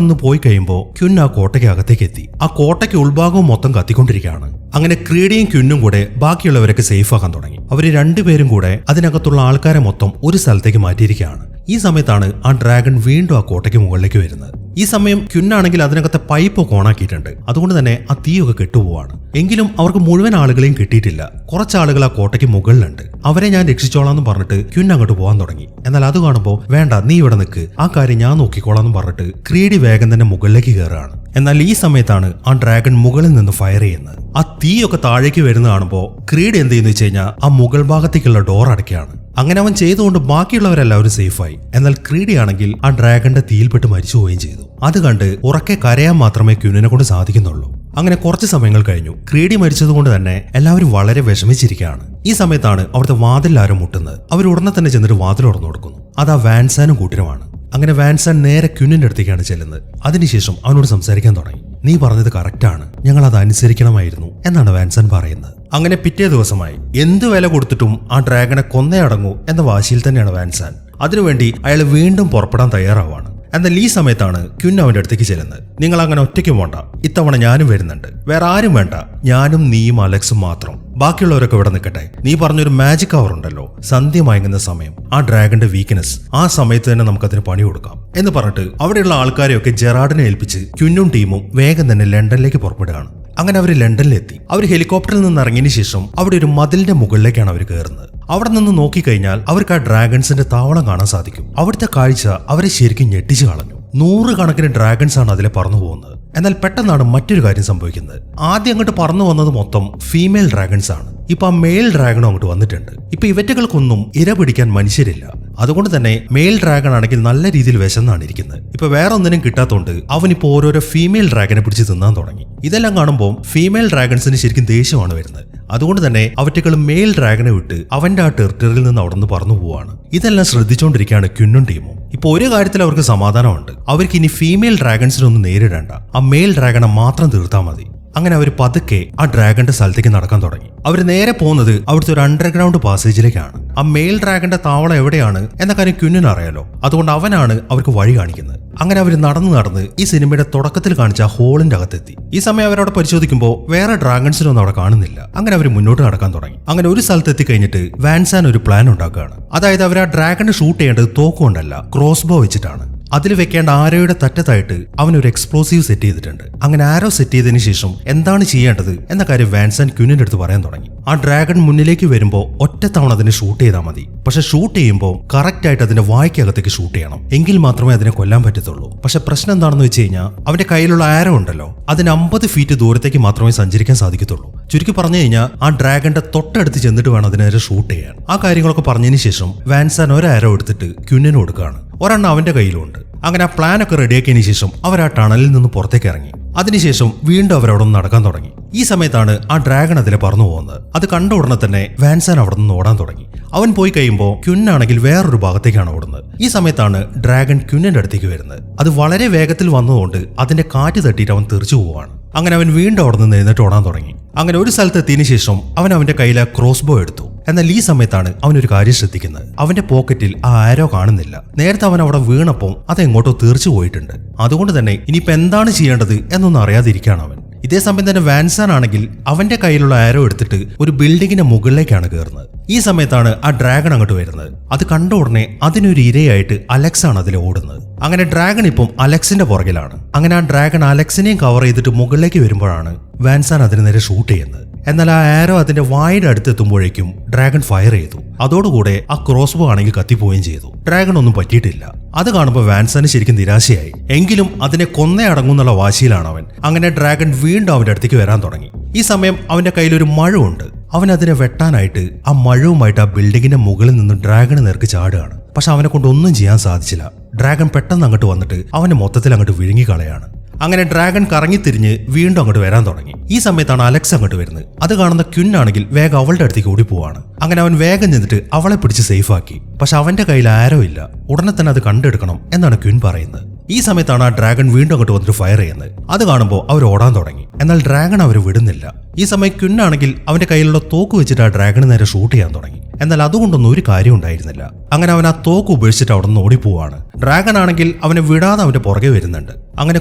S1: നിന്ന് പോയി കഴിയുമ്പോൾ ക്യുൻ ആ കോട്ടയ്ക്ക് അകത്തേക്ക് എത്തി. ആ കോട്ടയ്ക്ക് ഉൾഭാഗവും മൊത്തം കത്തിക്കൊണ്ടിരിക്കുകയാണ്. അങ്ങനെ ക്രീഡിയും ക്യുന്നും കൂടെ ബാക്കിയുള്ളവരൊക്കെ സേഫ് ആക്കാൻ തുടങ്ങി. അവര് രണ്ടുപേരും കൂടെ അതിനകത്തുള്ള ആൾക്കാരെ മൊത്തം ഒരു സ്ഥലത്തേക്ക് മാറ്റിയിരിക്കുകയാണ്. ഈ സമയത്താണ് ആ ഡ്രാഗൺ വീണ്ടും ആ കോട്ടയ്ക്ക് മുകളിലേക്ക് വരുന്നത്. ഈ സമയം ക്യുന്നാണെങ്കിൽ അതിനകത്തെ പൈപ്പൊക്കെ ഓണാക്കിയിട്ടുണ്ട്. അതുകൊണ്ട് തന്നെ ആ തീയൊക്കെ കെട്ടുപോവാണ്. എങ്കിലും അവർക്ക് മുഴുവൻ ആളുകളെയും കിട്ടിയിട്ടില്ല. കുറച്ച് ആളുകൾ ആ കോട്ടയ്ക്ക് മുകളിലുണ്ട്. അവരെ ഞാൻ രക്ഷിച്ചോളാന്ന് പറഞ്ഞിട്ട് ക്യുൻ അങ്ങോട്ട് പോകാൻ തുടങ്ങി. എന്നാൽ അത് കാണുമ്പോൾ വേണ്ട, നീ ഇവിടെ നിൽക്ക്, ആ കാര്യം ഞാൻ നോക്കിക്കോളാന്ന് പറഞ്ഞിട്ട് ക്രീഡി വേഗം തന്നെ മുകളിലേക്ക് കയറുകയാണ്. എന്നാൽ ഈ സമയത്താണ് ആ ഡ്രാഗൺ മുകളിൽ നിന്ന് ഫയർ ചെയ്യുന്നത്. ആ തീയൊക്കെ താഴേക്ക് വരുന്ന കാണുമ്പോൾ ക്രീഡ് എന്ത് ചെയ്യുന്നു വെച്ച് കഴിഞ്ഞാൽ ആ മുകൾ ഭാഗത്തേക്കുള്ള ഡോർ അടയ്ക്കുകയാണ്. അങ്ങനെ അവൻ ചെയ്തുകൊണ്ട് ബാക്കിയുള്ളവരെല്ലാവരും സേഫായി. എന്നാൽ ക്രീഡി ആണെങ്കിൽ ആ ഡ്രാഗന്റെ തീയിൽപ്പെട്ട് മരിച്ചു പോവുകയും ചെയ്തു. അത് കണ്ട് ഉറക്കെ കരയാൻ മാത്രമേ ക്യുനിനെ കൊണ്ട് സാധിക്കുന്നുള്ളൂ. അങ്ങനെ കുറച്ച് സമയങ്ങൾ കഴിഞ്ഞു. ക്രീഡി മരിച്ചതുകൊണ്ട് തന്നെ എല്ലാവരും വളരെ വിഷമിച്ചിരിക്കുകയാണ്. ഈ സമയത്താണ് അവിടുത്തെ വാതിൽ ആരും മുട്ടുന്നത്. അവർ ഉടനെ തന്നെ ചെന്നിട്ട് വാതിൽ തുറന്നു കൊടുക്കുന്നു. അത് ആ വാൻസാനും കൂട്ടരുമാണ്. അങ്ങനെ വാൻസാൻ നേരെ ക്യുനിന്റെ അടുത്തേക്കാണ് ചെല്ലുന്നത്. അതിനുശേഷം അവനോട് സംസാരിക്കാൻ തുടങ്ങി. നീ പറഞ്ഞത് കറക്റ്റാണ്, ഞങ്ങൾ അത് അനുസരിക്കണമായിരുന്നു എന്നാണ് വാൻസാൻ പറയുന്നത്. അങ്ങനെ പിറ്റേ ദിവസമായി എന്ത് വില കൊടുത്തിട്ടും ആ ഡ്രാഗനെ കൊന്നേ അടങ്ങൂ എന്ന വാശിയിൽ തന്നെയാണ് വാൻസാൻ. അതിനുവേണ്ടി അയാൾ വീണ്ടും പുറപ്പെടാൻ തയ്യാറാവാണ്. എന്നാൽ ഈ സമയത്താണ് ക്യുൻ അവന്റെ അടുത്തേക്ക് ചെല്ലുന്നത്. നിങ്ങൾ അങ്ങനെ ഒറ്റയ്ക്ക് പോണ്ട, ഇത്തവണ ഞാനും വരുന്നുണ്ട്. വേറെ ആരും വേണ്ട, ഞാനും നീയും അലക്സും മാത്രം. ബാക്കിയുള്ളവരൊക്കെ ഇവിടെ നിൽക്കട്ടെ. നീ പറഞ്ഞൊരു മാജിക് അവർ ഉണ്ടല്ലോ, സന്ധ്യ മയങ്ങുന്ന സമയം, ആ ഡ്രാഗന്റെ വീക്ക്നെസ്, ആ സമയത്ത് തന്നെ നമുക്കതിന് പണി കൊടുക്കാം എന്ന് പറഞ്ഞിട്ട് അവിടെയുള്ള ആൾക്കാരെയൊക്കെ ജെറാഡിനെ ഏൽപ്പിച്ച് ക്യുന്നും ടീമും വേഗം തന്നെ ലണ്ടനിലേക്ക് പുറപ്പെടുകയാണ്. അങ്ങനെ അവർ ലണ്ടനിലെത്തി. അവർ ഹെലികോപ്റ്ററിൽ നിന്ന് ഇറങ്ങിയതിനു ശേഷം അവിടെ ഒരു മതിലിന്റെ മുകളിലേക്കാണ് അവർ കയറുന്നത്. അവിടെ നിന്ന് നോക്കിക്കഴിഞ്ഞാൽ അവർക്ക് ആ ഡ്രാഗൺസിന്റെ താവളം കാണാൻ സാധിക്കും. അവിടുത്തെ കാഴ്ച അവരെ ശരിക്കും ഞെട്ടിച്ചു കളഞ്ഞു. 100 കണക്കിന് ഡ്രാഗൺസ് ആണ് അതിലെ പറന്നു പോകുന്നത്. എന്നാൽ പെട്ടെന്നാണ് മറ്റൊരു കാര്യം സംഭവിക്കുന്നത്. ആദ്യം അങ്ങോട്ട് പറന്നു വന്നത് മൊത്തം ഫീമെയിൽ ഡ്രാഗൺസ് ആണ്. ഇപ്പൊ ആ മെയിൽ ഡ്രാഗണും അങ്ങോട്ട് വന്നിട്ടുണ്ട്. ഇപ്പൊ ഇവറ്റകൾക്കൊന്നും ഇര പിടിക്കാൻ മനുഷ്യരില്ല. അതുകൊണ്ട് തന്നെ മെയിൽ ഡ്രാഗൺ ആണെങ്കിൽ നല്ല രീതിയിൽ വിശന്നാണ് ഇരിക്കുന്നത്. ഇപ്പൊ വേറെ ഒന്നിനും കിട്ടാത്തോണ്ട് അവനിപ്പോ ഓരോരോ ഫീമെയിൽ ഡ്രാഗനെ പിടിച്ച് തിന്നാൻ തുടങ്ങി. ഇതെല്ലാം കാണുമ്പോൾ ഫീമെയിൽ ഡ്രാഗൺസിന് ശരിക്കും ദേഷ്യമാണ് വരുന്നത്. അതുകൊണ്ട് തന്നെ അവറ്റകൾ മെയിൽ ഡ്രാഗനെ വിട്ട് അവന്റെ ആ ടെറിട്ടറിയിൽ നിന്ന് അവിടെ നിന്ന് പറന്നു പോവാണ്. ഇതെല്ലാം ശ്രദ്ധിച്ചുകൊണ്ടിരിക്കുകയാണ് ക്യുന്നും ടീമും. ഇപ്പൊ ഒരു കാര്യത്തിൽ അവർക്ക് സമാധാനമുണ്ട്. അവർക്ക് ഇനി ഫീമെയിൽ ഡ്രാഗൺസിനൊന്നും നേരിടേണ്ട, ആ മെയിൽ ഡ്രാഗനെ മാത്രം തീർത്താൽ മതി. അങ്ങനെ അവർ പതുക്കെ ആ ഡ്രാഗന്റെ സ്ഥലത്തേക്ക് നടക്കാൻ തുടങ്ങി. അവർ നേരെ പോകുന്നത് അവിടുത്തെ ഒരു അണ്ടർഗ്രൗണ്ട് പാസേജിലേക്കാണ്. ആ മെയിൽ ഡ്രാഗന്റെ താവളം എവിടെയാണ് എന്ന കാര്യം ക്യുന്നിന് അറിയാലോ. അതുകൊണ്ട് അവനാണ് അവർക്ക് വഴി കാണിക്കുന്നത്. അങ്ങനെ അവർ നടന്ന് ഈ സിനിമയുടെ തുടക്കത്തിൽ കാണിച്ച ഹോളിന്റെ അകത്തെത്തി. ഈ സമയം അവരവിടെ പരിശോധിക്കുമ്പോൾ വേറെ ഡ്രാഗൺസിനൊന്നും അവിടെ കാണുന്നില്ല. അങ്ങനെ അവർ മുന്നോട്ട് നടക്കാൻ തുടങ്ങി. അങ്ങനെ ഒരു സ്ഥലത്തെത്തി കഴിഞ്ഞിട്ട് വാൻസാൻ ഒരു പ്ലാൻ ഉണ്ടാക്കുകയാണ്. അതായത് അവർ ആ ഡ്രാഗനെ ഷൂട്ട് ചെയ്യേണ്ടത് തോക്കുകൊണ്ടല്ല, ക്രോസ് ബോ വെച്ചിട്ടാണ്. അതിൽ വെക്കേണ്ട ആരോയുടെ തറ്റത്തായിട്ട് അവനൊരു എക്സ്പ്ലോസീവ് സെറ്റ് ചെയ്തിട്ടുണ്ട്. അങ്ങനെ ആരോ സെറ്റ് ചെയ്തതിനു ശേഷം എന്താണ് ചെയ്യേണ്ടത് എന്ന കാര്യം വാൻസാൻ ക്യുനിന്റെ അടുത്ത് പറയാൻ തുടങ്ങി. ആ ഡ്രാഗൺ മുന്നിലേക്ക് വരുമ്പോൾ ഒറ്റത്തവണ അതിനെ ഷൂട്ട് ചെയ്താൽ മതി. പക്ഷെ ഷൂട്ട് ചെയ്യുമ്പോൾ കറക്റ്റ് ആയിട്ട് അതിന്റെ വായ്ക്കകത്തേക്ക് ഷൂട്ട് ചെയ്യണം. എങ്കിൽ മാത്രമേ അതിനെ കൊല്ലാൻ പറ്റത്തുള്ളൂ. പക്ഷെ പ്രശ്നം എന്താണെന്ന് വെച്ച് കഴിഞ്ഞാൽ അവന്റെ കയ്യിലുള്ള ആരോ ഉണ്ടല്ലോ, അതിന് 50 ഫീറ്റ് ദൂരത്തേക്ക് മാത്രമേ സഞ്ചരിക്കാൻ സാധിക്കത്തുള്ളൂ. ചുരുക്കി പറഞ്ഞു കഴിഞ്ഞാൽ ആ ഡ്രാഗന്റെ തൊട്ടടുത്ത് ചെന്നിട്ട് വേണം അതിനെ ഷൂട്ട് ചെയ്യാൻ. ആ കാര്യങ്ങളൊക്കെ പറഞ്ഞതിന് ശേഷം വാൻസാൻ ഒരു ആരോ എടുത്തിട്ട് ക്യുന്നിന് കൊടുക്കുകയാണ്. ഒരെണ്ണം അവന്റെ കയ്യിലുണ്ട്. അങ്ങനെ ആ പ്ലാനൊക്കെ റെഡിയാക്കിയതിനു ശേഷം അവർ ആ ടണലിൽ നിന്ന് പുറത്തേക്ക് ഇറങ്ങി. അതിനുശേഷം വീണ്ടും അവരവിടെ നിന്ന് നടക്കാൻ തുടങ്ങി. ഈ സമയത്താണ് ആ ഡ്രാഗൺ അതിലെ പറന്നു പോകുന്നത്. അത് കണ്ട ഉടനെ തന്നെ വാൻസാൻ അവിടെ നിന്ന് ഓടാൻ തുടങ്ങി. അവൻ പോയി കഴിയുമ്പോൾ ക്യുന്നാണെങ്കിൽ വേറൊരു ഭാഗത്തേക്കാണ് ഓടുന്നത്. ഈ സമയത്താണ് ഡ്രാഗൺ ക്യുന്നിന്റെ അടുത്തേക്ക് വരുന്നത്. അത് വളരെ വേഗത്തിൽ വന്നതുകൊണ്ട് അതിന്റെ കാറ്റ് തട്ടിയിട്ട് അവൻ തെറിച്ചു പോവാണ്. അങ്ങനെ അവൻ വീണ്ടും അവിടെ നിന്ന് എഴുന്നേറ്റ് ഓടാൻ തുടങ്ങി. അങ്ങനെ ഒരു സ്ഥലത്ത് എത്തിയതിനു ശേഷം അവൻ അവന്റെ കയ്യിലെ ക്രോസ് ബോ എടുത്തു. എന്നാൽ ഈ സമയത്താണ് അവനൊരു കാര്യം ശ്രദ്ധിക്കുന്നത്. അവന്റെ പോക്കറ്റിൽ ആ ആരോ കാണുന്നില്ല. നേരത്തെ അവൻ അവിടെ വീണപ്പോൾ അതെങ്ങോട്ടോ തീർച്ചു പോയിട്ടുണ്ട്. അതുകൊണ്ട് തന്നെ ഇനിയിപ്പോ എന്താണ് ചെയ്യേണ്ടത് എന്നൊന്നും അറിയാതിരിക്കുകയാണ് അവൻ. ഇതേ സമയം തന്നെ വാൻസാൻ ആണെങ്കിൽ അവന്റെ കയ്യിലുള്ള ആരോ എടുത്തിട്ട് ഒരു ബിൽഡിങ്ങിന്റെ മുകളിലേക്കാണ് കയറുന്നത്. ഈ സമയത്താണ് ആ ഡ്രാഗൺ അങ്ങോട്ട് വരുന്നത്. അത് കണ്ട ഉടനെ അതിനൊരു ഇരയായിട്ട് അലക്സ് ആണ് അതിൽ ഓടുന്നത്. അങ്ങനെ ഡ്രാഗൺ ഇപ്പം അലക്സിന്റെ പുറകിലാണ്. അങ്ങനെ ആ ഡ്രാഗൺ അലക്സിനെയും കവർ ചെയ്തിട്ട് മുകളിലേക്ക് വരുമ്പോഴാണ് വാൻസാൻ അതിന് നേരെ ഷൂട്ട് ചെയ്യുന്നത്. എന്നാൽ ആ ആരോ അതിന്റെ വായുടെ അടുത്തെത്തുമ്പോഴേക്കും ഡ്രാഗൺ ഫയർ ചെയ്തു. അതോടുകൂടെ ആ ക്രോസ് ബോ ആണെങ്കിൽ കത്തിപ്പോവുകയും ചെയ്തു. ഡ്രാഗൺ ഒന്നും പറ്റിയിട്ടില്ല. അത് കാണുമ്പോൾ വാൻസന് ശരിക്കും നിരാശയായി. എങ്കിലും അതിനെ കൊന്നേ അടങ്ങുന്നുള്ള വാശിയിലാണ് അവൻ. അങ്ങനെ ഡ്രാഗൺ വീണ്ടും അവന്റെ അടുത്തേക്ക് വരാൻ തുടങ്ങി. ഈ സമയം അവന്റെ കയ്യിലൊരു മഴവുണ്ട്. അവൻ അതിനെ വെട്ടാനായിട്ട് ആ മഴവുമായിട്ട് ആ ബിൽഡിങ്ങിന്റെ മുകളിൽ നിന്ന് ഡ്രാഗണ് നേർക്ക് ചാടുകയാണ്. പക്ഷെ അവനെ കൊണ്ട് ഒന്നും ചെയ്യാൻ സാധിച്ചില്ല. ഡ്രാഗൺ പെട്ടെന്ന് അങ്ങോട്ട് വന്നിട്ട് അവനെ മൊത്തത്തിൽ അങ്ങോട്ട് വിഴുങ്ങിക്കളയാണ്. അങ്ങനെ ഡ്രാഗൺ കറങ്ങിത്തിരിഞ്ഞ് വീണ്ടും അങ്ങോട്ട് വരാൻ തുടങ്ങി. ഈ സമയത്താണ് അലക്സ് അങ്ങോട്ട് വരുന്നത്. അത് കാണുന്ന ക്വിൻ ആണെങ്കിൽ വേഗം അവളുടെ അടുത്തേക്ക് ഓടിപ്പോവാണ്. അങ്ങനെ അവൻ വേഗം ചെന്നിട്ട് അവളെ പിടിച്ച് സേഫ് ആക്കി. പക്ഷെ അവന്റെ കയ്യിൽ ആരോ ഇല്ല. ഉടനെ തന്നെ അത് കണ്ടെടുക്കണം എന്നാണ് ക്വിൻ പറയുന്നത്. ഈ സമയത്താണ് ആ ഡ്രാഗൺ വീണ്ടും അങ്ങോട്ട് വന്നിട്ട് ഫയർ ചെയ്യുന്നത്. അത് കാണുമ്പോൾ അവർ ഓടാൻ തുടങ്ങി. എന്നാൽ ഡ്രാഗൺ അവർ വിടുന്നില്ല. ഈ സമയം ക്വിൻ ആണെങ്കിൽ അവന്റെ കയ്യിലുള്ള തോക്ക് വെച്ചിട്ട് ആ ഡ്രാഗണ് നേരെ ഷൂട്ട് ചെയ്യാൻ തുടങ്ങി. എന്നാൽ അതുകൊണ്ടൊന്നും ഒരു കാര്യം ഉണ്ടായിരുന്നില്ല. അങ്ങനെ അവൻ ആ തോക്ക് ഉപേക്ഷിച്ചിട്ട് അവിടെ നിന്ന് ഓടിപ്പോവാണ്. ഡ്രാഗൺ ആണെങ്കിൽ അവനെ വിടാതെ അവന്റെ പുറകെ വരുന്നുണ്ട്. അങ്ങനെ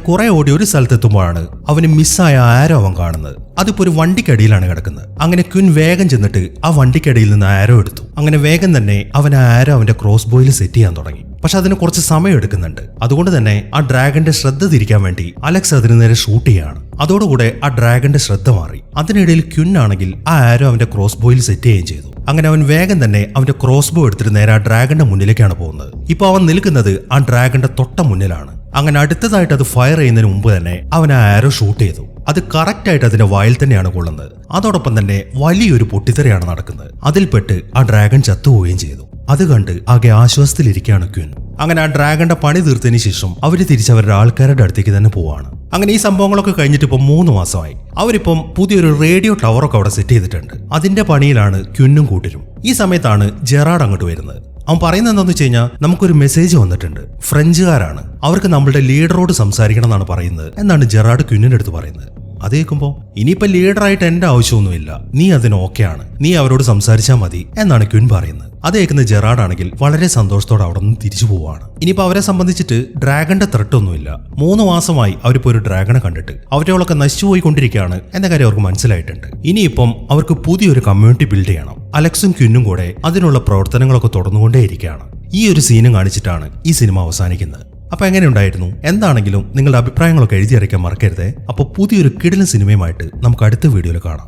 S1: കുറെ ഓടി ഒരു സ്ഥലത്തെത്തുമ്പോഴാണ് അവന് മിസ്സായ ആരോ അവൻ കാണുന്നത്. അതിപ്പോ ഒരു വണ്ടിക്കടിയിലാണ് കിടക്കുന്നത്. അങ്ങനെ ക്വിൻ വേഗം ചെന്നിട്ട് ആ വണ്ടിക്കടിയിൽ നിന്ന് ആരോ എടുത്തു. അങ്ങനെ വേഗം തന്നെ അവൻ ആ ആരോ അവന്റെ ക്രോസ് ബോയിൽ സെറ്റ് ചെയ്യാൻ തുടങ്ങി. പക്ഷെ അതിന് കുറച്ച് സമയം എടുക്കുന്നുണ്ട്. അതുകൊണ്ട് തന്നെ ആ ഡ്രാഗന്റെ ശ്രദ്ധ തിരിക്കാൻ വേണ്ടി അലക്സ് അതിന് നേരെ ഷൂട്ട് ചെയ്യാണ്. അതോടുകൂടെ ആ ഡ്രാഗന്റെ ശ്രദ്ധ മാറി. അതിനിടയിൽ ക്വിൻ ആണെങ്കിൽ ആ ആരോ അവന്റെ ക്രോസ് ബോയിൽ സെറ്റ് ചെയ്യുകയും ചെയ്തു. അങ്ങനെ അവൻ വേഗം തന്നെ അവന്റെ ക്രോസ് ബോ എടുത്തിട്ട് നേരെ ആ ഡ്രാഗന്റെ മുന്നിലേക്കാണ് പോകുന്നത്. ഇപ്പൊ അവൻ നിൽക്കുന്നത് ആ ഡ്രാഗന്റെ തൊട്ട മുന്നിലാണ്. അങ്ങനെ അടുത്തതായിട്ട് അത് ഫയർ ചെയ്യുന്നതിന് മുമ്പ് തന്നെ അവൻ ആ ആരോ ഷൂട്ട് ചെയ്തു. അത് കറക്റ്റ് ആയിട്ട് അതിന്റെ വായിൽ തന്നെയാണ് കൊള്ളുന്നത്. അതോടൊപ്പം തന്നെ വലിയൊരു പൊട്ടിത്തെറിയാണ് നടക്കുന്നത്. അതിൽപ്പെട്ട് ആ ഡ്രാഗൺ ചത്തുപോവുകയും ചെയ്തു. അത് കണ്ട് ആകെ ആശ്വാസത്തിലിരിക്കുകയാണ് ക്വിൻ. അങ്ങനെ ആ ഡ്രാഗന്റെ പണി തീർത്തതിന് ശേഷം അവര് തിരിച്ചവരുടെ ആൾക്കാരുടെ അടുത്തേക്ക് തന്നെ പോവാണ്. അങ്ങനെ ഈ സംഭവങ്ങളൊക്കെ കഴിഞ്ഞിട്ട് ഇപ്പം 3 മാസമായി. അവരിപ്പം പുതിയൊരു റേഡിയോ ടവറൊക്കെ അവിടെ സെറ്റ് ചെയ്തിട്ടുണ്ട്. അതിന്റെ പണിയിലാണ് ക്വിന്നും കൂട്ടരും. ഈ സമയത്താണ് ജെറാഡ് അങ്ങോട്ട് വരുന്നത്. അവൻ പറയുന്നത് എന്താണെന്ന് വെച്ച് കഴിഞ്ഞാൽ നമുക്കൊരു മെസ്സേജ് വന്നിട്ടുണ്ട്. ഫ്രഞ്ചുകാരാണ്, അവർക്ക് നമ്മളുടെ ലീഡറോട് സംസാരിക്കണം എന്നാണ് പറയുന്നത് എന്നാണ് ജെറാഡ് ക്വിന്നിന്റെ അടുത്ത് പറയുന്നത്. അത് കേൾക്കുമ്പോൾ ഇനിയിപ്പോ ലീഡറായിട്ട് എന്റെ ആവശ്യമൊന്നുമില്ല, നീ അതിന് ഓക്കെയാണ്, നീ അവരോട് സംസാരിച്ചാൽ മതി എന്നാണ് ക്വിൻ പറയുന്നത്. അത് കേൾക്കുന്ന ജെറാഡ് ആണെങ്കിൽ വളരെ സന്തോഷത്തോടെ അവിടെ നിന്ന് തിരിച്ചു പോവാണ്. ഇനിയിപ്പോ അവരെ സംബന്ധിച്ചിട്ട് ഡ്രാഗന്റെ ത്രെട്ട് ഒന്നുമില്ല. 3 മാസമായി അവരിപ്പോ ഒരു ഡ്രാഗനെ കണ്ടിട്ട് അവറ്റകളൊക്കെ നശിച്ചു പോയിക്കൊണ്ടിരിക്കുകയാണ് എന്ന കാര്യം അവർക്ക് മനസ്സിലായിട്ടുണ്ട്. ഇനിയിപ്പം അവർക്ക് പുതിയൊരു കമ്മ്യൂണിറ്റി ബിൽഡ് ചെയ്യണം. അലക്സും ക്വിന്നും കൂടെ അതിനുള്ള പ്രവർത്തനങ്ങളൊക്കെ തുടർന്നുകൊണ്ടേയിരിക്കുകയാണ്. ഈ ഒരു സീനും കാണിച്ചിട്ടാണ് ഈ സിനിമ അവസാനിക്കുന്നത്. അപ്പൊ എങ്ങനെ ഉണ്ടായിരുന്നു? എന്താണെങ്കിലും നിങ്ങളുടെ അഭിപ്രായങ്ങളൊക്കെ എഴുതി അറിയിക്കാൻ മറക്കരുതേ. അപ്പോൾ പുതിയൊരു കിടിലൻ സിനിമയുമായിട്ട് നമുക്ക് അടുത്ത വീഡിയോയിൽ കാണാം.